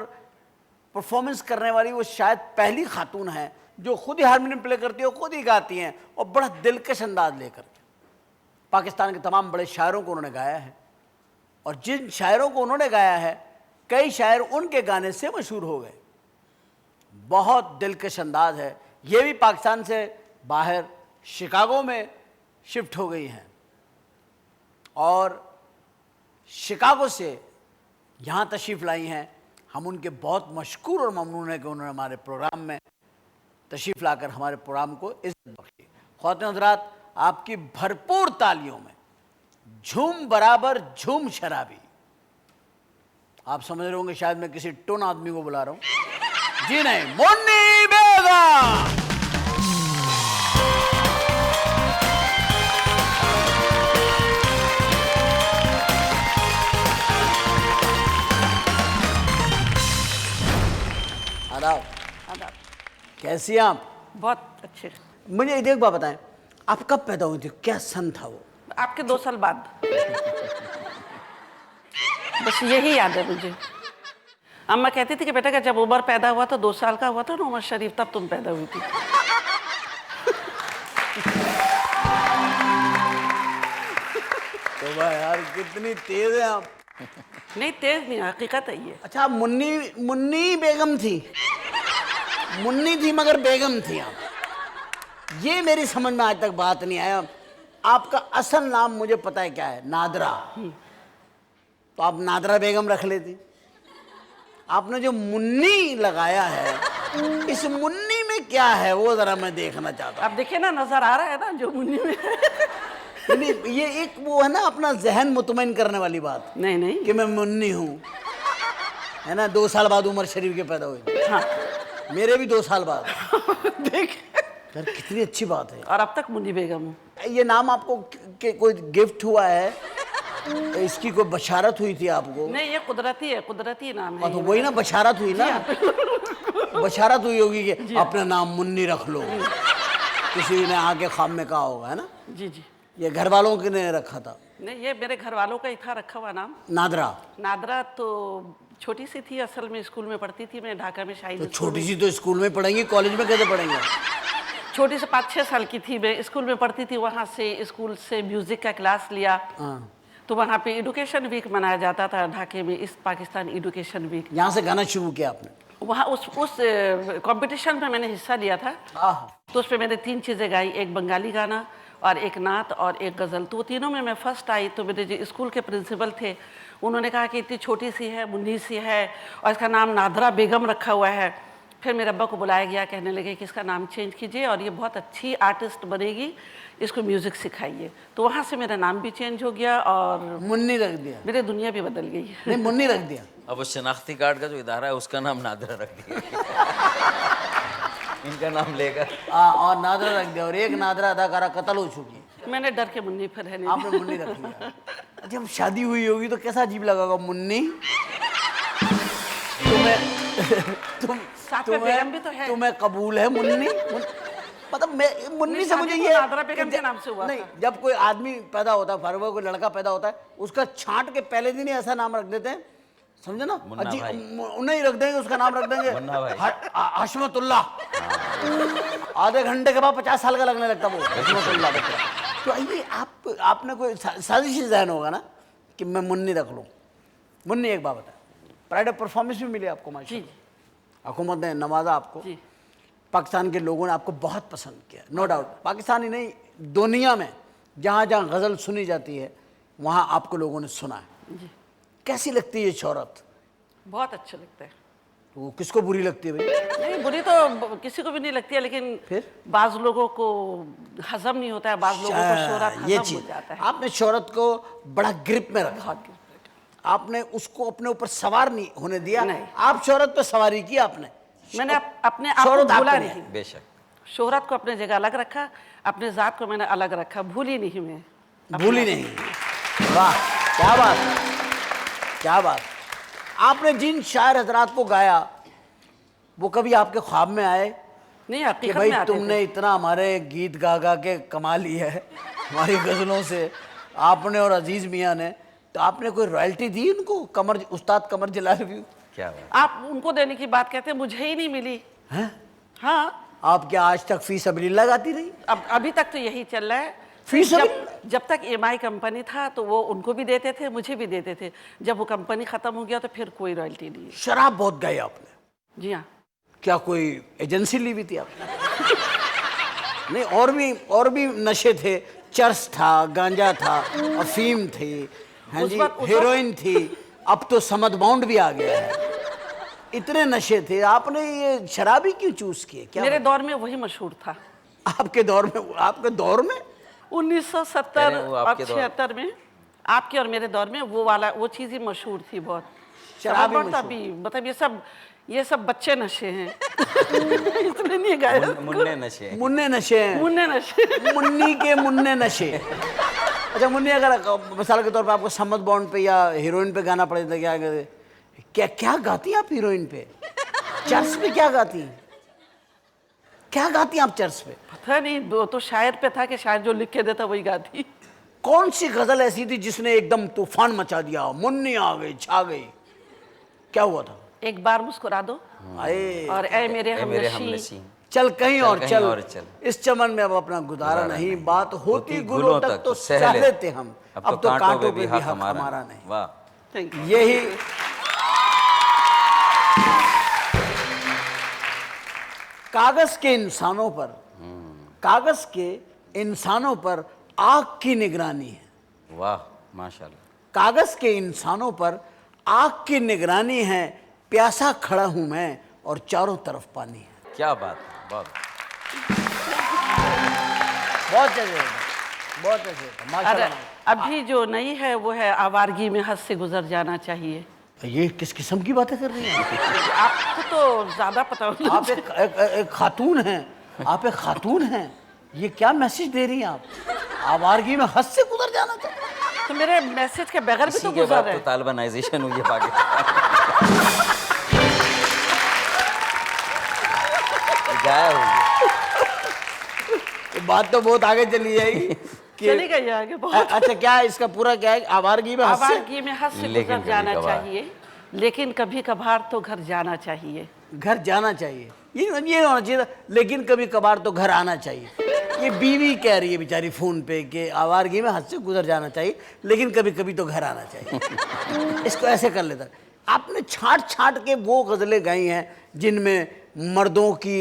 परफॉर्मेंस करने वाली वो शायद पहली खातून है जो खुद ही हारमोनियम प्ले करती है, खुद ही गाती हैं, और बड़ा दिलकश अंदाज लेकर। पाकिस्तान के तमाम बड़े शायरों को उन्होंने गाया है, और जिन शायरों को उन्होंने गाया है, कई शायर उनके गाने से मशहूर हो गए। बहुत दिलकश अंदाज है। ये भी पाकिस्तान से बाहर शिकागो में शिफ्ट हो गई हैं, और शिकागो से यहाँ तशरीफ़ लाई हैं। हम उनके बहुत मशकूर और ममनून हैं कि उन्होंने हमारे प्रोग्राम में तशरीफ़ लाकर हमारे प्रोग्राम को इज़्ज़त बख्शी। ख़वातीन हज़रात, आपकी भरपूर तालियों में झूम बराबर झूम शराबी। आप समझ रहे होंगे शायद मैं किसी टोन आदमी को बुला रहा हूं। जी नहीं, मुन्नी बेगम। आदाब। आदाब। कैसी हैं आप? बहुत अच्छे। मुझे एक बात बताएं, आप कब पैदा हुई थी? क्या सन था वो? आपके 2 साल बाद। बस यही याद है मुझे। अम्मा कहती थी कि बेटा का जब उमर पैदा हुआ तो 2 साल का हुआ था ना उमर शरीफ, तब तुम पैदा हुई थी। तो भाई यार, कितनी तेज है आप। नहीं, तेज नहीं, हकीकत है ये। अच्छा, मुन्नी बेगम थी। मुन्नी थी मगर बेगम थी आप। ये मेरी समझ में आज तक बात नहीं आया। आपका असल नाम मुझे पता है क्या है, नादरा। तो आप नादरा बेगम रख लेती। आपने जो मुन्नी लगाया है, इस मुन्नी में क्या है वो जरा मैं देखना चाहता आप देखिए ना, नजर आ रहा है ना जो मुन्नी में। हूँ। ये एक वो है ना, अपना जहन मुतमईन करने वाली बात। नहीं नहीं, कि मैं मुन्नी हूँ, है ना। 2 साल बाद उमर शरीफ के पैदा हुए। हाँ। मेरे भी 2 साल बाद। देख, यार कितनी अच्छी बात है। और अब तक मुन्नी बेगम हूँ। ये नाम आपको कोई गिफ्ट हुआ है? इसकी कोई बशारत हुई थी आपको? नहीं, ये कुदरती है, कुदरती नाम है। तो वही ना, बशारत हुई ना। बशारत हुई होगी कि अपना नाम मुन्नी रख लो, किसी ने आके ख्वाब में कहा होगा, है ना। जी जी। ये घर वालों के ने रखा था? नहीं, ये मेरे घर वालों का ही था रखा हुआ नाम। नादरा। नादरा तो छोटी सी थी, असल में स्कूल में पढ़ती थी मैं, ढाका में शाही। तो छोटी सी तो स्कूल में पढ़ेंगी, कॉलेज में कैसे पढ़ेंगे? छोटी से 5-6 साल की थी मैं, स्कूल में पढ़ती थी। वहाँ से स्कूल से म्यूजिक का क्लास लिया। तो वहाँ पे एजुकेशन वीक मनाया जाता था ढाके में, ईस्ट पाकिस्तान एजुकेशन वीक। यहाँ से गाना शुरू किया आपने? वहाँ उस कंपटीशन में मैंने हिस्सा लिया था। तो उस पर मैंने 3 चीज़ें गाई, एक बंगाली गाना और एक नात और एक गज़ल। तो वो तीनों में मैं फर्स्ट आई। तो मेरे जो स्कूल के प्रिंसिपल थे, उन्होंने कहा कि इतनी छोटी सी है, मुन्नी सी है, और इसका नाम नादरा बेगम रखा हुआ है। फिर मेरे अब्बा को बुलाया गया, कहने लगे कि इसका नाम चेंज कीजिए और ये बहुत अच्छी आर्टिस्ट बनेगी, इसको म्यूज़िक सिखाइए। तो वहाँ से मेरा नाम भी चेंज हो गया और मुन्नी रख दिया। मेरी दुनिया भी बदल गई। नहीं, मुन्नी रख दिया। अब वो शनाख्ती कार्ड का जो इदारा है उसका नाम नादरा रख दिया। इनका नाम लेकर। और नादरा रख दिया। और एक नादरा अदाकारा कत्ल हो चुकी है। मैंने डर के मुन्नी पर रहने आपने मुन्नी रख लिया। जब शादी हुई होगी तो कैसा अजीब लगा होगा मुन्नी। साथ में बेगम भी तो है। तुम्हें कबूल है मुन्नी? मतलब मैं मुन्नी नहीं, से मुझे शादी ये तो नादरा बेगम के नाम से हुआ नहीं, था। जब कोई आदमी पैदा होता है, फारूक कोई लड़का पैदा होता है, उसका छांट के पहले दिन ही ऐसा नाम रख देते हैं, समझे ना? मुन्ना भाई। नहीं रख देंगे, उसका नाम रख देंगे मुन्ना भाई। हशमतुल्लाह। आधे घंटे के बाद 50 साल का लगने लगता वो हशमतुल्लाह बच्चा। तो ये आपने कोई साजिश जहन होगा ना कि मैं मुन्नी रख लूँ। मुन्नी एक बात है, प्राइड ऑफ परफॉर्मेंस भी मिली आपको माशाल्लाह, हुकूमत ने नवाजा आपको, जी। पाकिस्तान के लोगों ने आपको बहुत पसंद किया, नो डाउट। पाकिस्तान ही नहीं, दुनिया में जहाँ जहाँ गज़ल सुनी जाती है वहाँ आपको लोगों ने सुना है। जी। कैसी लगती है ये शोहरत? बहुत अच्छा लगता है। तो वो किसको बुरी लगती है भाई? नहीं, बुरी तो किसी को भी नहीं लगती है, लेकिन फिर? बाज लोगों को हजम नहीं होता है, बाज लोगों को शोहरत ये हजम हो चीज जाता है। आपने शोहरत को बड़ा ग्रिप में रखा, बहुत गिर- आपने उसको अपने ऊपर सवार नहीं होने दिया। नहीं। आप शोहरत पे सवारी की आपने। मैंने अपने आप को शोहरत आप भूला पे नहीं। बेशक। शोहरत को अपने जगह अलग रखा, अपने ज़ात को मैंने अलग रखा, भूली नहीं मैं। भूली नहीं। वाह, क्या बात, क्या बात। आपने जिन शायर हजरात को गाया वो कभी आपके ख्वाब में आए नहीं, कि हकीकत भाई में आते तुमने थे। इतना हमारे गीत गा गा के कमा लिया है हमारी गज़लों से, आपने और अजीज़ मियाँ ने, तो आपने कोई रॉयल्टी दी उनको? कमर उस्ताद कमर जलाल भी क्या बात। आप उनको देने की बात कहते हैं, मुझे ही नहीं मिली। हैं? हाँ, आप क्या आज तक फी सबीलिल्लाह गाती रही? अब अभी तक तो यही चल रहा है। फी जब तक EMI कंपनी था तो वो उनको भी देते थे, मुझे भी देते थे। जब वो कंपनी खत्म हो गया तो फिर कोई रॉयल्टी नहीं। शराब बहुत गाई आपने? जी हाँ। क्या कोई एजेंसी ली हुई थी आपने? नहीं, और भी नशे थे, चरस था, गांजा था, अफीम थी, हाँ जी, हीरोइन थी, अब तो समद बाउंड भी आ गया है। इतने नशे थे, आपने ये शराबी क्यों चूज किए? क्या मेरे दौर में वही मशहूर था। आपके दौर में? आपके दौर में 1970 वो और आपके दौर। 76 में, आपके और मेरे दौर में वो चीज़ ही मशहूर थी बहुत। शराबी बढ़ता मशहूर। भी, मतलब ये सब बच्चे नशे हैं इसलिए नहीं गाया। मुन्ने नशे। मुन्ने नशे हैं। मुन्ने नशे। मुन्नी के मुन्ने नशे। अच्छा मुन्नी, अगर मिसाल के तौर पे आपको समद बॉन्ड पे या हीरोइन पे गाना पड़े तो क्या क्या गाती हैं आप हीरोइन पे? चर्च पे क्या गाती हैं? क्या गाती हैं आप चर्च पे? पता नहीं, वो तो शायर पे था कि शायर जो लिख के देता वही गाती। कौन सी गजल ऐसी थी जिसने एकदम तूफान मचा दिया, मुन्नी आ गई, छा गई? क्या हुआ था? एक बार मुस्कुरा दो आए और ए मेरे ए मेरे हमनशी। हमनशी। चल कहीं और कहीं चल, और चल। इस चमन में अब अपना गुजारा नहीं, बात होती गुलों तक तो सह सह लेते लेते हम, अब तो कांटों पे भी हक हमारा नहीं। वाह। Thank you। यही कागज के इंसानों पर, कागज के इंसानों पर आग की निगरानी है। वाह माशाल्लाह। कागज के इंसानों पर आग की निगरानी है, प्यासा खड़ा हूं मैं और चारों तरफ पानी है। क्या बात है, बहुत। बहुत अच्छे, बहुत अच्छे, और माशाल्लाह। अभी जो नई है वो है आवारगी में हद से गुजर जाना चाहिए। ये किस किस्म की बातें कर रही हैं? आपको तो ज्यादा पता होगा। आप एक खातून हैं, आप एक खातून हैं, ये क्या मैसेज दे रही हैं आप? आवारगी में हद से गुजर जाना चाहिए। तो मेरे मैसेज के बगैर भी इसी तो के गुजर बाद है। तो तालिबानाइजेशन हुई है पाकिस्तान। गाया हुई है। ये बात तो बहुत आगे चली जाएगी कि चली गई आगे बहुत। अच्छा क्या है इसका पूरा क्या है? आवारगी में हद से आवारगी में हद से लेकिन गुजर जाना कभी-कभार। चाहिए, लेकिन कभी कभार तो घर जाना चाहिए। घर जाना चाहिए, ये होना चाहिए था, लेकिन कभी कभार तो घर आना चाहिए। ये बीवी कह रही है बेचारी फोन पे कि आवारगी में हद से गुजर जाना चाहिए, लेकिन कभी कभी तो घर आना चाहिए। इसको ऐसे कर लेता। आपने छांट छांट के वो गजलें गाई हैं जिनमें मर्दों की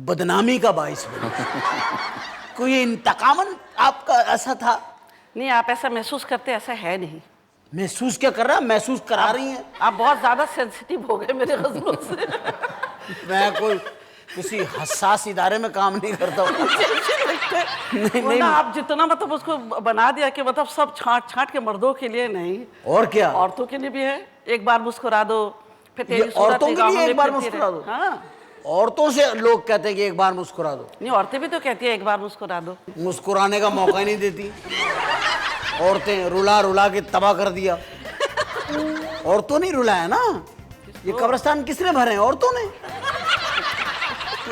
बदनामी का बाइस बने। कोई इंतकामन आपका ऐसा था? नहीं, आप ऐसा महसूस करते, ऐसा है नहीं। महसूस क्या कर रहा? महसूस करा रही हैं। आप बहुत ज्यादा सेंसिटिव हो गए मेरे गजलों से। मैं कोई किसी हसास इदारे में काम नहीं करता हूँ। नहीं, वरना आप जितना मतलब उसको बना दिया कि मतलब सब छांट छांट के मर्दों के लिए नहीं, और क्या? औरतों के लिए भी है। एक बार मुस्कुरा दो, फिर ये तेरी सूरत औरतों के निगाहों लिए में एक बार फिरती मुस्कुरा रहे। दो? हाँ, औरतों से लोग कहते हैं कि एक बार मुस्कुरा दो। नहीं, औरतें भी तो कहती है एक बार मुस्कुरा दो। मुस्कुराने का मौका ही नहीं देती औरतें, रुला रुला के तबाह कर दिया। औरतों ने रुलाया ना, ये कब्रिस्तान किसने भरे हैं? औरतों ने।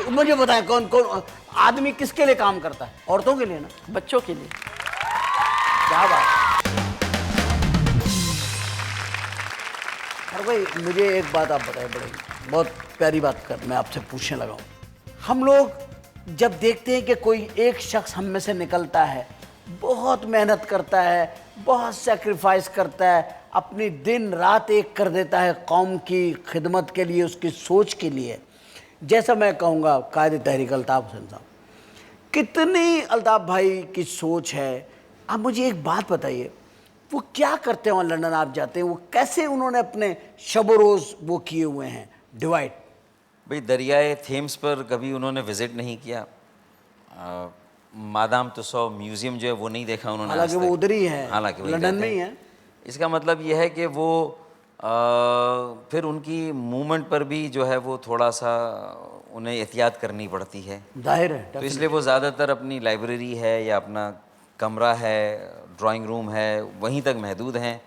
मुझे बताएं कौन कौन आदमी किसके लिए काम करता है? औरतों के लिए ना? बच्चों के लिए। क्या बात। और भाई मुझे एक बात आप बताएं, बड़े बहुत प्यारी बात कर मैं आपसे पूछने लगा हूँ। हम लोग जब देखते हैं कि कोई एक शख्स हम में से निकलता है, बहुत मेहनत करता है, बहुत सेक्रीफाइस करता है, अपनी दिन रात एक कर देता है कौम की खिदमत के लिए, उसकी सोच के लिए, जैसा मैं कहूँगा कायदे तहरीक अल्ताफ़ हुसैन साहब, कितनी अल्ताफ़ भाई की सोच है। आप मुझे एक बात बताइए, वो क्या करते हैं वहाँ लंदन आप जाते हैं, वो कैसे उन्होंने अपने शब रोज़ वो किए हुए हैं डिवाइड? भाई दरियाए थेम्स पर कभी उन्होंने विज़िट नहीं किया, मादाम तुसौ म्यूज़ियम जो है वो नहीं देखा उन्होंने। हालांकि वो उधर ही है, हालांकि वही लंदन रहते में ही हैं। है। इसका मतलब यह है कि वो फिर उनकी मूवमेंट पर भी जो है वो थोड़ा सा उन्हें एहतियात करनी पड़ती है, जाहिर है। तो इसलिए वो ज़्यादातर अपनी लाइब्रेरी है या अपना कमरा है, ड्राइंग रूम है, वहीं तक महदूद हैं।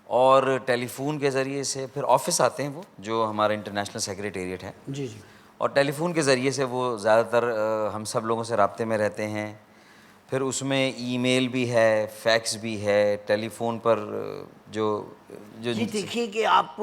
और टेलीफोन के ज़रिए से फिर ऑफिस आते हैं वो, जो हमारा इंटरनेशनल सेक्रेटेरिएट है, जी जी। और टेलीफोन के ज़रिए से वो ज़्यादातर हम सब लोगों से राब्ते में रहते हैं। फिर उसमें ईमेल भी है, फैक्स भी है, टेलीफोन पर जो जो ये देखिए कि आप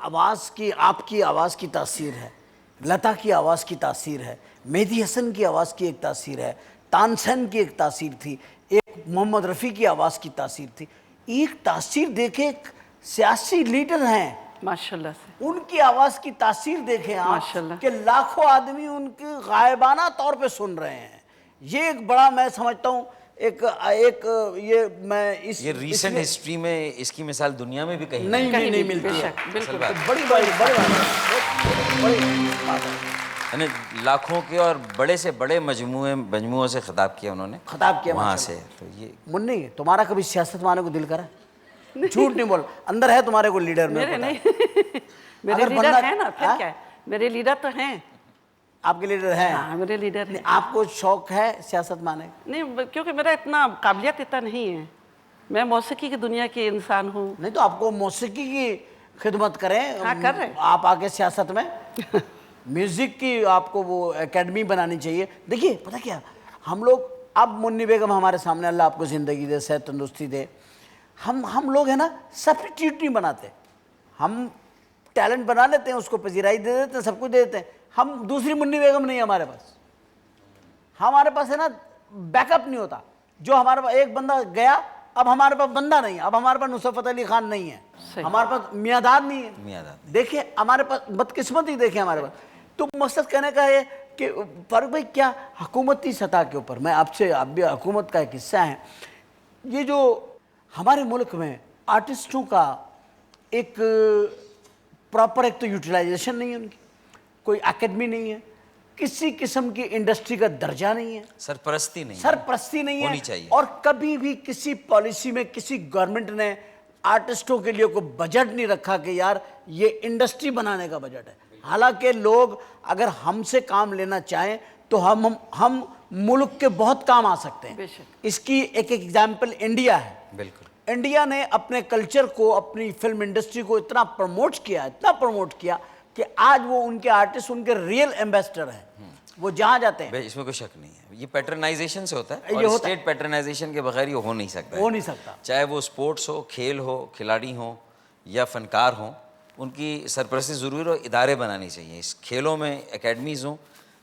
आवाज़ की, आपकी आवाज़ की तासीर है, लता की आवाज़ की तासीर है, मेहदी हसन की आवाज़ की एक तासीर है, तानसेन की एक तासीर थी, एक मोहम्मद रफ़ी की आवाज़ की तासीर थी। एक तासीर देखे, एक सियासी लीडर हैं, माशाल्लाह से। उनकी आवाज़ की तासीर देखें आप माशाल्लाह। कि लाखों आदमी उनके गायबाना तौर पे सुन रहे हैं। ये एक बड़ा मैं समझता हूँ एक ये मैं ये रीसेंट हिस्ट्री में इसकी मिसाल दुनिया में भी कहीं नहीं कहीं नहीं भी, मिलती है। बेशक, बिल्कुल। बात। तो बड़ी बात है। यानी लाखों के और बड़े से बड़े मजमुओं से खिताब किया उन्होंने, खिताब किया वहाँ माशाल्लाह। से। तो ये मुन्नी, तुम्हारा कभी सियासत में आने को दिल करा? झूठ नहीं बोल, अंदर है तुम्हारे को लीडर में मेरे पता नहीं है। मेरे अगर लीडर बनना- है ना, फिर हाँ? क्या है, मेरे लीडर तो हैं। आपके लीडर हैं? हाँ, मेरे लीडर हैं। आपको शौक है सियासत में आने का? नहीं, क्योंकि मेरा इतना काबिलियत इतना नहीं है, मैं मौसीकी की दुनिया की इंसान हूँ। नहीं तो आपको मौसीकी की खिदमत करें, हाँ, कर रहे हैं। आप आगे सियासत में म्यूजिक की आपको वो एकेडमी बनानी चाहिए। देखिए पता क्या, हम लोग अब मुन्नी बेगम हमारे सामने, अल्लाह आपको ज़िंदगी दे, सेहत तंदुरुस्ती दे, हम लोग है ना सब्स्टिट्यूट नहीं बनाते, हम टैलेंट बना लेते हैं, उसको पजीराई दे देते हैं, सब कुछ दे देते हैं। हम दूसरी मुन्नी बेगम नहीं है हमारे पास है ना, बैकअप नहीं होता। जो हमारे पास एक बंदा गया, अब हमारे पास बंदा नहीं है, अब हमारे पास नुसरत अली खान नहीं है, सही। हमारे पास मियादाद नहीं है। मियादाद नहीं। देखिए हमारे पास बदकिस्मती, देखिए हमारे पास। तो मकसद कहने का है कि फारूक भाई क्या हुकूमती सतह के ऊपर, मैं आपसे, आप भी हुकूमत का एक हिस्सा है, ये जो हमारे मुल्क में आर्टिस्टों का एक प्रॉपर, एक तो यूटिलाइजेशन नहीं है उनकी, कोई एकेडमी नहीं है, किसी किस्म की इंडस्ट्री का दर्जा नहीं है, सरपरस्ती नहीं है। सरपरस्ती नहीं होनी है, चाहिए। और कभी भी किसी पॉलिसी में किसी गवर्नमेंट ने आर्टिस्टों के लिए कोई बजट नहीं रखा कि यार ये इंडस्ट्री बनाने का बजट है। हालांकि लोग अगर हमसे काम लेना चाहें तो हम मुल्क के बहुत काम आ सकते हैं। बेशक। इसकी एक एग्जाम्पल इंडिया है। बिल्कुल। इंडिया ने अपने कल्चर को, अपनी फिल्म इंडस्ट्री को इतना प्रमोट किया कि आज वो उनके आर्टिस्ट उनके रियल एम्बेसडर हैं, वो जहाँ जाते हैं। भाई इसमें कोई शक नहीं है, ये पैटर्नाइजेशन से होता है, ये और होता स्टेट पैटर्नाइजेशन के बगैर ये हो नहीं सकता है। हो नहीं सकता। चाहे वो स्पोर्ट्स हो, खेल हो, खिलाड़ी हो या फनकार हो, उनकी सरपरस्ती ज़रूर हो, इदारे बनाने चाहिए। इस खेलों में एकेडमीज़ हों,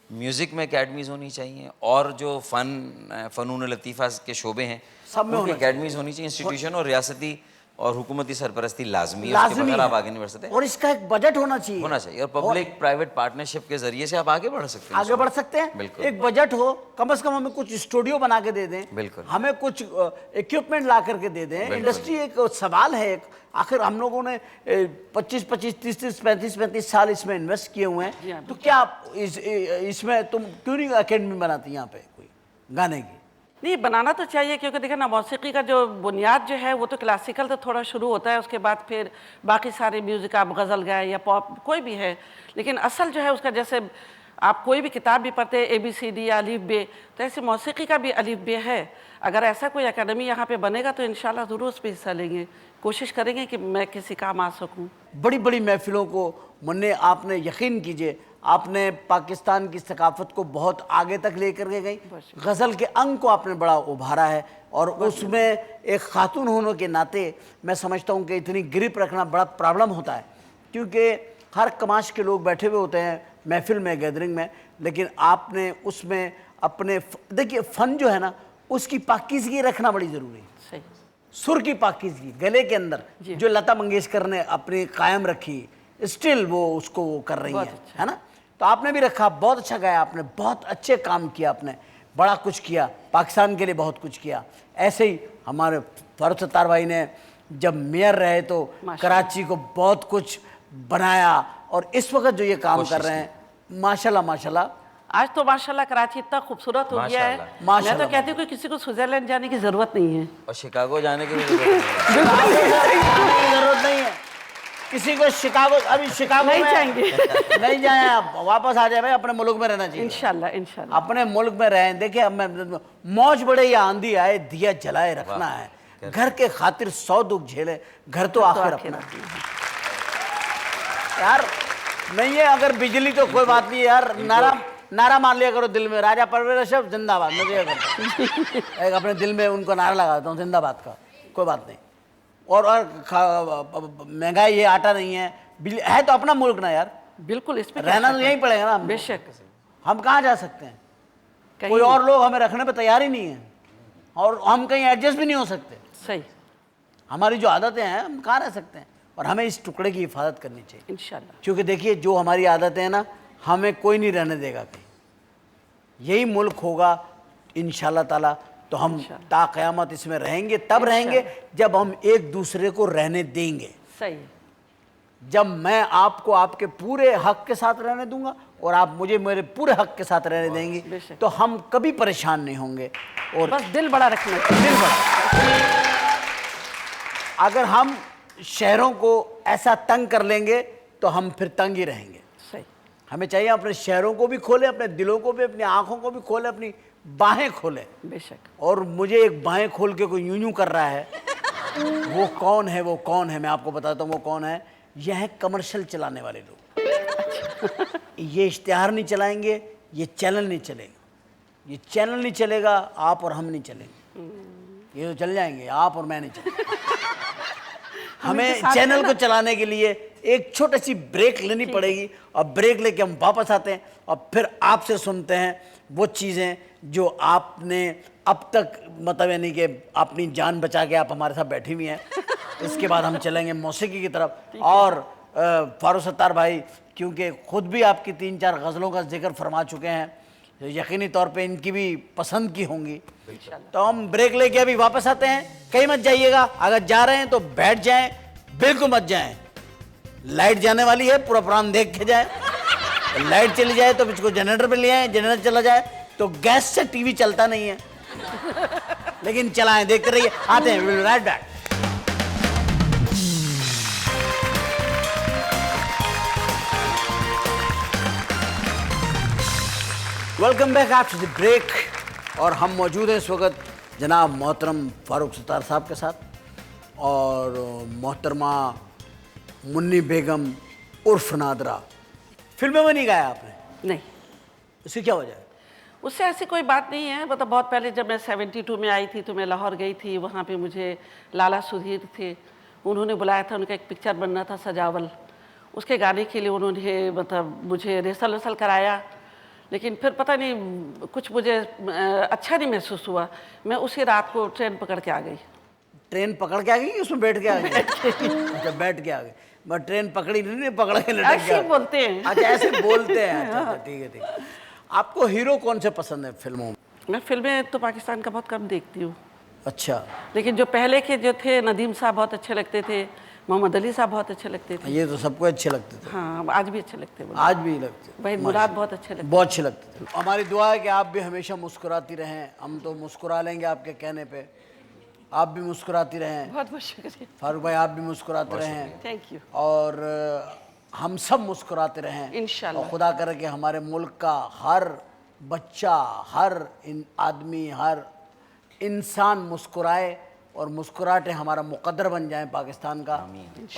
म्यूज़िक में एकेडमीज़ होनी चाहिए, और जो फ़नून लतीफ़ा के शोबे हैं सब में उनकी होना एकेडमीज़ होनी चाहिए। इंस्टीट्यूशन और रियासती और हुकूमती सरपरस्ती लाजमी है, उसके लाजमी बगैर है। आप आगे नहीं बढ़ सकते। और इसका एक बजट होना चाहिए, और पब्लिक प्राइवेट पार्टनरशिप के जरिए से आप आगे बढ़ सकते हैं। आगे बढ़ सकते हैं। बिल्कुल। एक बजट हो, कम से कम हमें कुछ स्टूडियो बना के दे दें, बिल्कुल। हमें कुछ इक्विपमेंट ला करके दे दें। इंडस्ट्री एक सवाल है, एक आखिर हम लोगों ने 25-25, 30-30, 35-35 साल इसमें इन्वेस्ट किए हुए जी हैं, हाँ, तो क्या आप इसमें तुम क्यों नहीं अकेडमी बनाती यहाँ पे कोई गाने की? नहीं, बनाना तो चाहिए, क्योंकि देखिए ना, मौसीकी का जो बुनियाद जो है वो तो क्लासिकल तो थोड़ा शुरू होता है, उसके बाद फिर बाकी सारे म्यूज़िक, आप गज़ल गाए या पॉप, कोई भी है, लेकिन असल जो है उसका, जैसे आप कोई भी किताब भी पढ़ते हैं ABCD या अलिफ बे, तो ऐसे मौसीकी का भी अलिफ बे है। अगर ऐसा कोई एकेडमी यहाँ पे बनेगा तो इंशाल्लाह ज़रूर उस पर हिस्सा लेंगे, कोशिश करेंगे कि मैं किसी काम आ सकूँ। बड़ी बड़ी महफिलों को मुन्ने आपने, यकीन कीजिए, आपने पाकिस्तान की सकाफत को बहुत आगे तक लेकर के गई। गज़ल के अंग को आपने बड़ा उभारा है और उसमें एक खातून होने के नाते मैं समझता हूँ कि इतनी ग्रिप रखना बड़ा प्रॉब्लम होता है, क्योंकि हर कमाश के लोग बैठे हुए होते हैं महफिल में, गैदरिंग में, लेकिन आपने उसमें अपने देखिए फ़न जो है ना उसकी पाकीज़गी रखना बड़ी ज़रूरी है। सही। सुर की पाकीज़गी गले के अंदर जो लता मंगेशकर ने अपनी कायम रखी, स्टिल वो उसको वो कर रही हैं, है ना। तो आपने भी रखा, बहुत अच्छा गाया आपने, बहुत अच्छे काम किया आपने, बड़ा कुछ किया पाकिस्तान के लिए, बहुत कुछ किया। ऐसे ही हमारे फारूक सत्तार भाई ने जब मेयर रहे तो कराची को बहुत कुछ बनाया और इस वक्त जो ये काम कर रहे हैं माशाल्लाह माशाल्लाह। आज तो माशाल्लाह कराची इतना खूबसूरत हो गया है, मैं तो कहती हूँ कि किसी को स्विट्जरलैंड जाने की ज़रूरत नहीं है और शिकागो जाने की भी जरूरत जरूरत नहीं है किसी को। शिकागो, अभी शिकागो नहीं में जाएंगे। नहीं जाए आप, वापस आ जाए भाई, अपने मुल्क में रहना चाहिए। इंशाल्लाह इंशाल्लाह अपने मुल्क में रहें। देखिए अब मैं, मौज बढ़े या आंधी आए दिया जलाए रखना है, घर के खातिर 100 दुख झेले, घर तो आखिर अपना। यार नहीं है, अगर बिजली तो कोई बात नहीं है यार, नारा मार लिया करो दिल में, राजा परवेज अशरफ जिंदाबाद, मैं ये करता एक अपने दिल में उनको नारा लगाता हूँ जिंदाबाद का, कोई बात नहीं। और महंगाई है, आटा नहीं है, बिजली है, तो अपना मुल्क ना यार, बिल्कुल, इस पे रहना तो यहीं पड़ेगा ना। बेशक, हम कहाँ जा सकते हैं, कोई और लोग हमें रखने पे तैयार ही नहीं है और हम कहीं एडजस्ट भी नहीं हो सकते। सही, हमारी जो आदतें हैं हम कहाँ रह सकते हैं, और हमें इस टुकड़े की हिफाजत करनी चाहिए इंशाल्लाह। क्योंकि देखिए जो हमारी आदतें हैं ना, हमें कोई नहीं रहने देगा कहीं, यही मुल्क होगा इंशाल्लाह ताला। तो हम ता क़यामत इसमें रहेंगे, तब रहेंगे जब हम एक दूसरे को रहने देंगे। सही, जब मैं आपको आपके पूरे हक के साथ रहने दूंगा और आप मुझे मेरे पूरे हक के साथ रहने देंगी, तो हम कभी परेशान नहीं होंगे। और बस दिल बड़ा रखना चाहिए, दिल बड़ा। अगर हम शहरों को ऐसा तंग कर लेंगे तो हम फिर तंग ही रहेंगे। सही, हमें चाहिए अपने शहरों को भी खोले, अपने दिलों को भी, अपनी आंखों को भी खोले, अपनी बाहें खोले। बेशक। और मुझे एक बाहें खोल के कोई यूं यूं कर रहा है, वो कौन है, वो कौन है, मैं आपको बताता हूँ वो कौन है। यह है कमर्शियल चलाने वाले लोग। ये इश्तिहार नहीं चलाएंगे, ये चैनल नहीं चलेगा, ये चैनल नहीं चलेगा, आप और हम नहीं चलेंगे, ये तो चल जाएंगे, आप और मैं नहीं चलेंगे। हमें चैनल को चलाने के लिए एक छोटी सी ब्रेक लेनी पड़ेगी और ब्रेक लेके हम वापस आते हैं और फिर आपसे सुनते हैं वो चीज़ें जो आपने अब तक, मतलब यानी कि अपनी जान बचा के आप हमारे साथ बैठी हुई हैं। इसके बाद हम चलेंगे मौसीकी की तरफ। और फारूक सत्तार भाई क्योंकि ख़ुद भी आपकी 3-4 गज़लों का जिक्र फरमा चुके हैं, यकीनी तौर पे इनकी भी पसंद की होंगी। तो हम ब्रेक लेके अभी वापस आते हैं, कहीं मत जाइएगा, अगर जा रहे हैं तो बैठ जाएं, बिल्कुल मत जाएं। लाइट जाने वाली है, पूरा प्रोग्राम देख के जाएं। लाइट चली जाए तो इसको जनरेटर पे ले आए, जनरेटर चला जाए तो गैस से टीवी चलता नहीं है, लेकिन चलाएं, देखते रहिए। आते हैं, will right back. Welcome back after the break. और हम मौजूद हैं इस वक्त जनाब मोहतरम फारूक सत्तार साहब के साथ और मोहतरमा मुन्नी बेगम उर्फ नादरा। फिल्मों में नहीं गाया आपने? नहीं। उसकी क्या वजह है? उससे ऐसी कोई बात नहीं है, मतलब बहुत पहले जब मैं 72 में आई थी तो मैं लाहौर गई थी, वहाँ पे मुझे लाला सुधीर थे, उन्होंने बुलाया था, उनका एक पिक्चर बनना था सजावल, उसके गाने के लिए उन्होंने मतलब मुझे रिहर्सल वसल कराया, लेकिन फिर पता नहीं कुछ मुझे अच्छा नहीं महसूस हुआ। मैं उसी रात को ट्रेन पकड़ के आ गई। ट्रेन पकड़ के आ गई, उसमें बैठ के आ गई? अच्छा, बैठ के आ गई। मैं ट्रेन पकड़ी नहीं, पकड़ के लटक गया। ऐसे बोलते हैं। अच्छा, ऐसे बोलते हैं। अच्छा, ठीक है, ठीक है। आपको हीरो कौन से पसंद है फिल्मों में? मैं फिल्में तो पाकिस्तान का बहुत कम देखती हूँ। अच्छा। लेकिन जो पहले के जो थे, नदीम साहब बहुत अच्छे लगते थे, मोहम्मद अली साहब बहुत अच्छे लगते थे। ये तो सबको अच्छे लगते थे। हाँ, आज भी अच्छे लगते हैं। आज भी लगते भाई मुराद बहुत अच्छे लगते, बहुत अच्छे लगते थे। हमारी दुआ है कि आप भी हमेशा मुस्कुराती रहें, हम तो मुस्कुरा लेंगे आपके कहने पे, आप भी मुस्कुराती रहें। बहुत बहुत शुक्रिया फारूक भाई, आप भी मुस्कुराते रहें। Thank you. और हम सब मुस्कुराते रहें इंशाल्लाह। और खुदा करे कि हमारे मुल्क का हर बच्चा, हर आदमी, हर इंसान मुस्कुराए और मुस्कुराहटें हमारा मुकद्दर बन जाए पाकिस्तान का,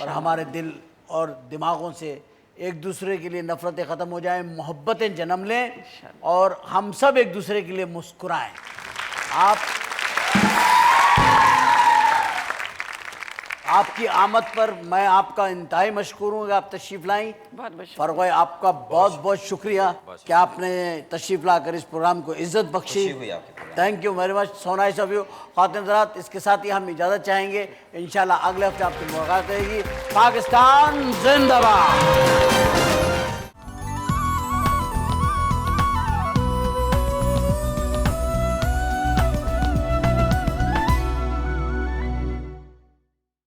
और हमारे दिल और दिमागों से एक दूसरे के लिए नफ़रतें ख़त्म हो जाएं, मोहब्बतें जन्म लें और हम सब एक दूसरे के लिए मुस्कुराएं। आपकी आमद पर मैं आपका इंतहाई मशकूर हूँ कि आप तशरीफ़ लाई। बहुत बहुत फरगोय, आपका बहुत बहुत शुक्रिया कि आपने तशरीफ़ लाकर इस प्रोग्राम को इज़्ज़त बख्शी। Thank you very much, so nice of you. ख़ातिन हज़रात, इसके साथ ही हम इजाज़त चाहेंगे। इंशाल्लाह अगले हफ्ते आपसे मुलाकात रहेगी। पाकिस्तान जिंदाबाद।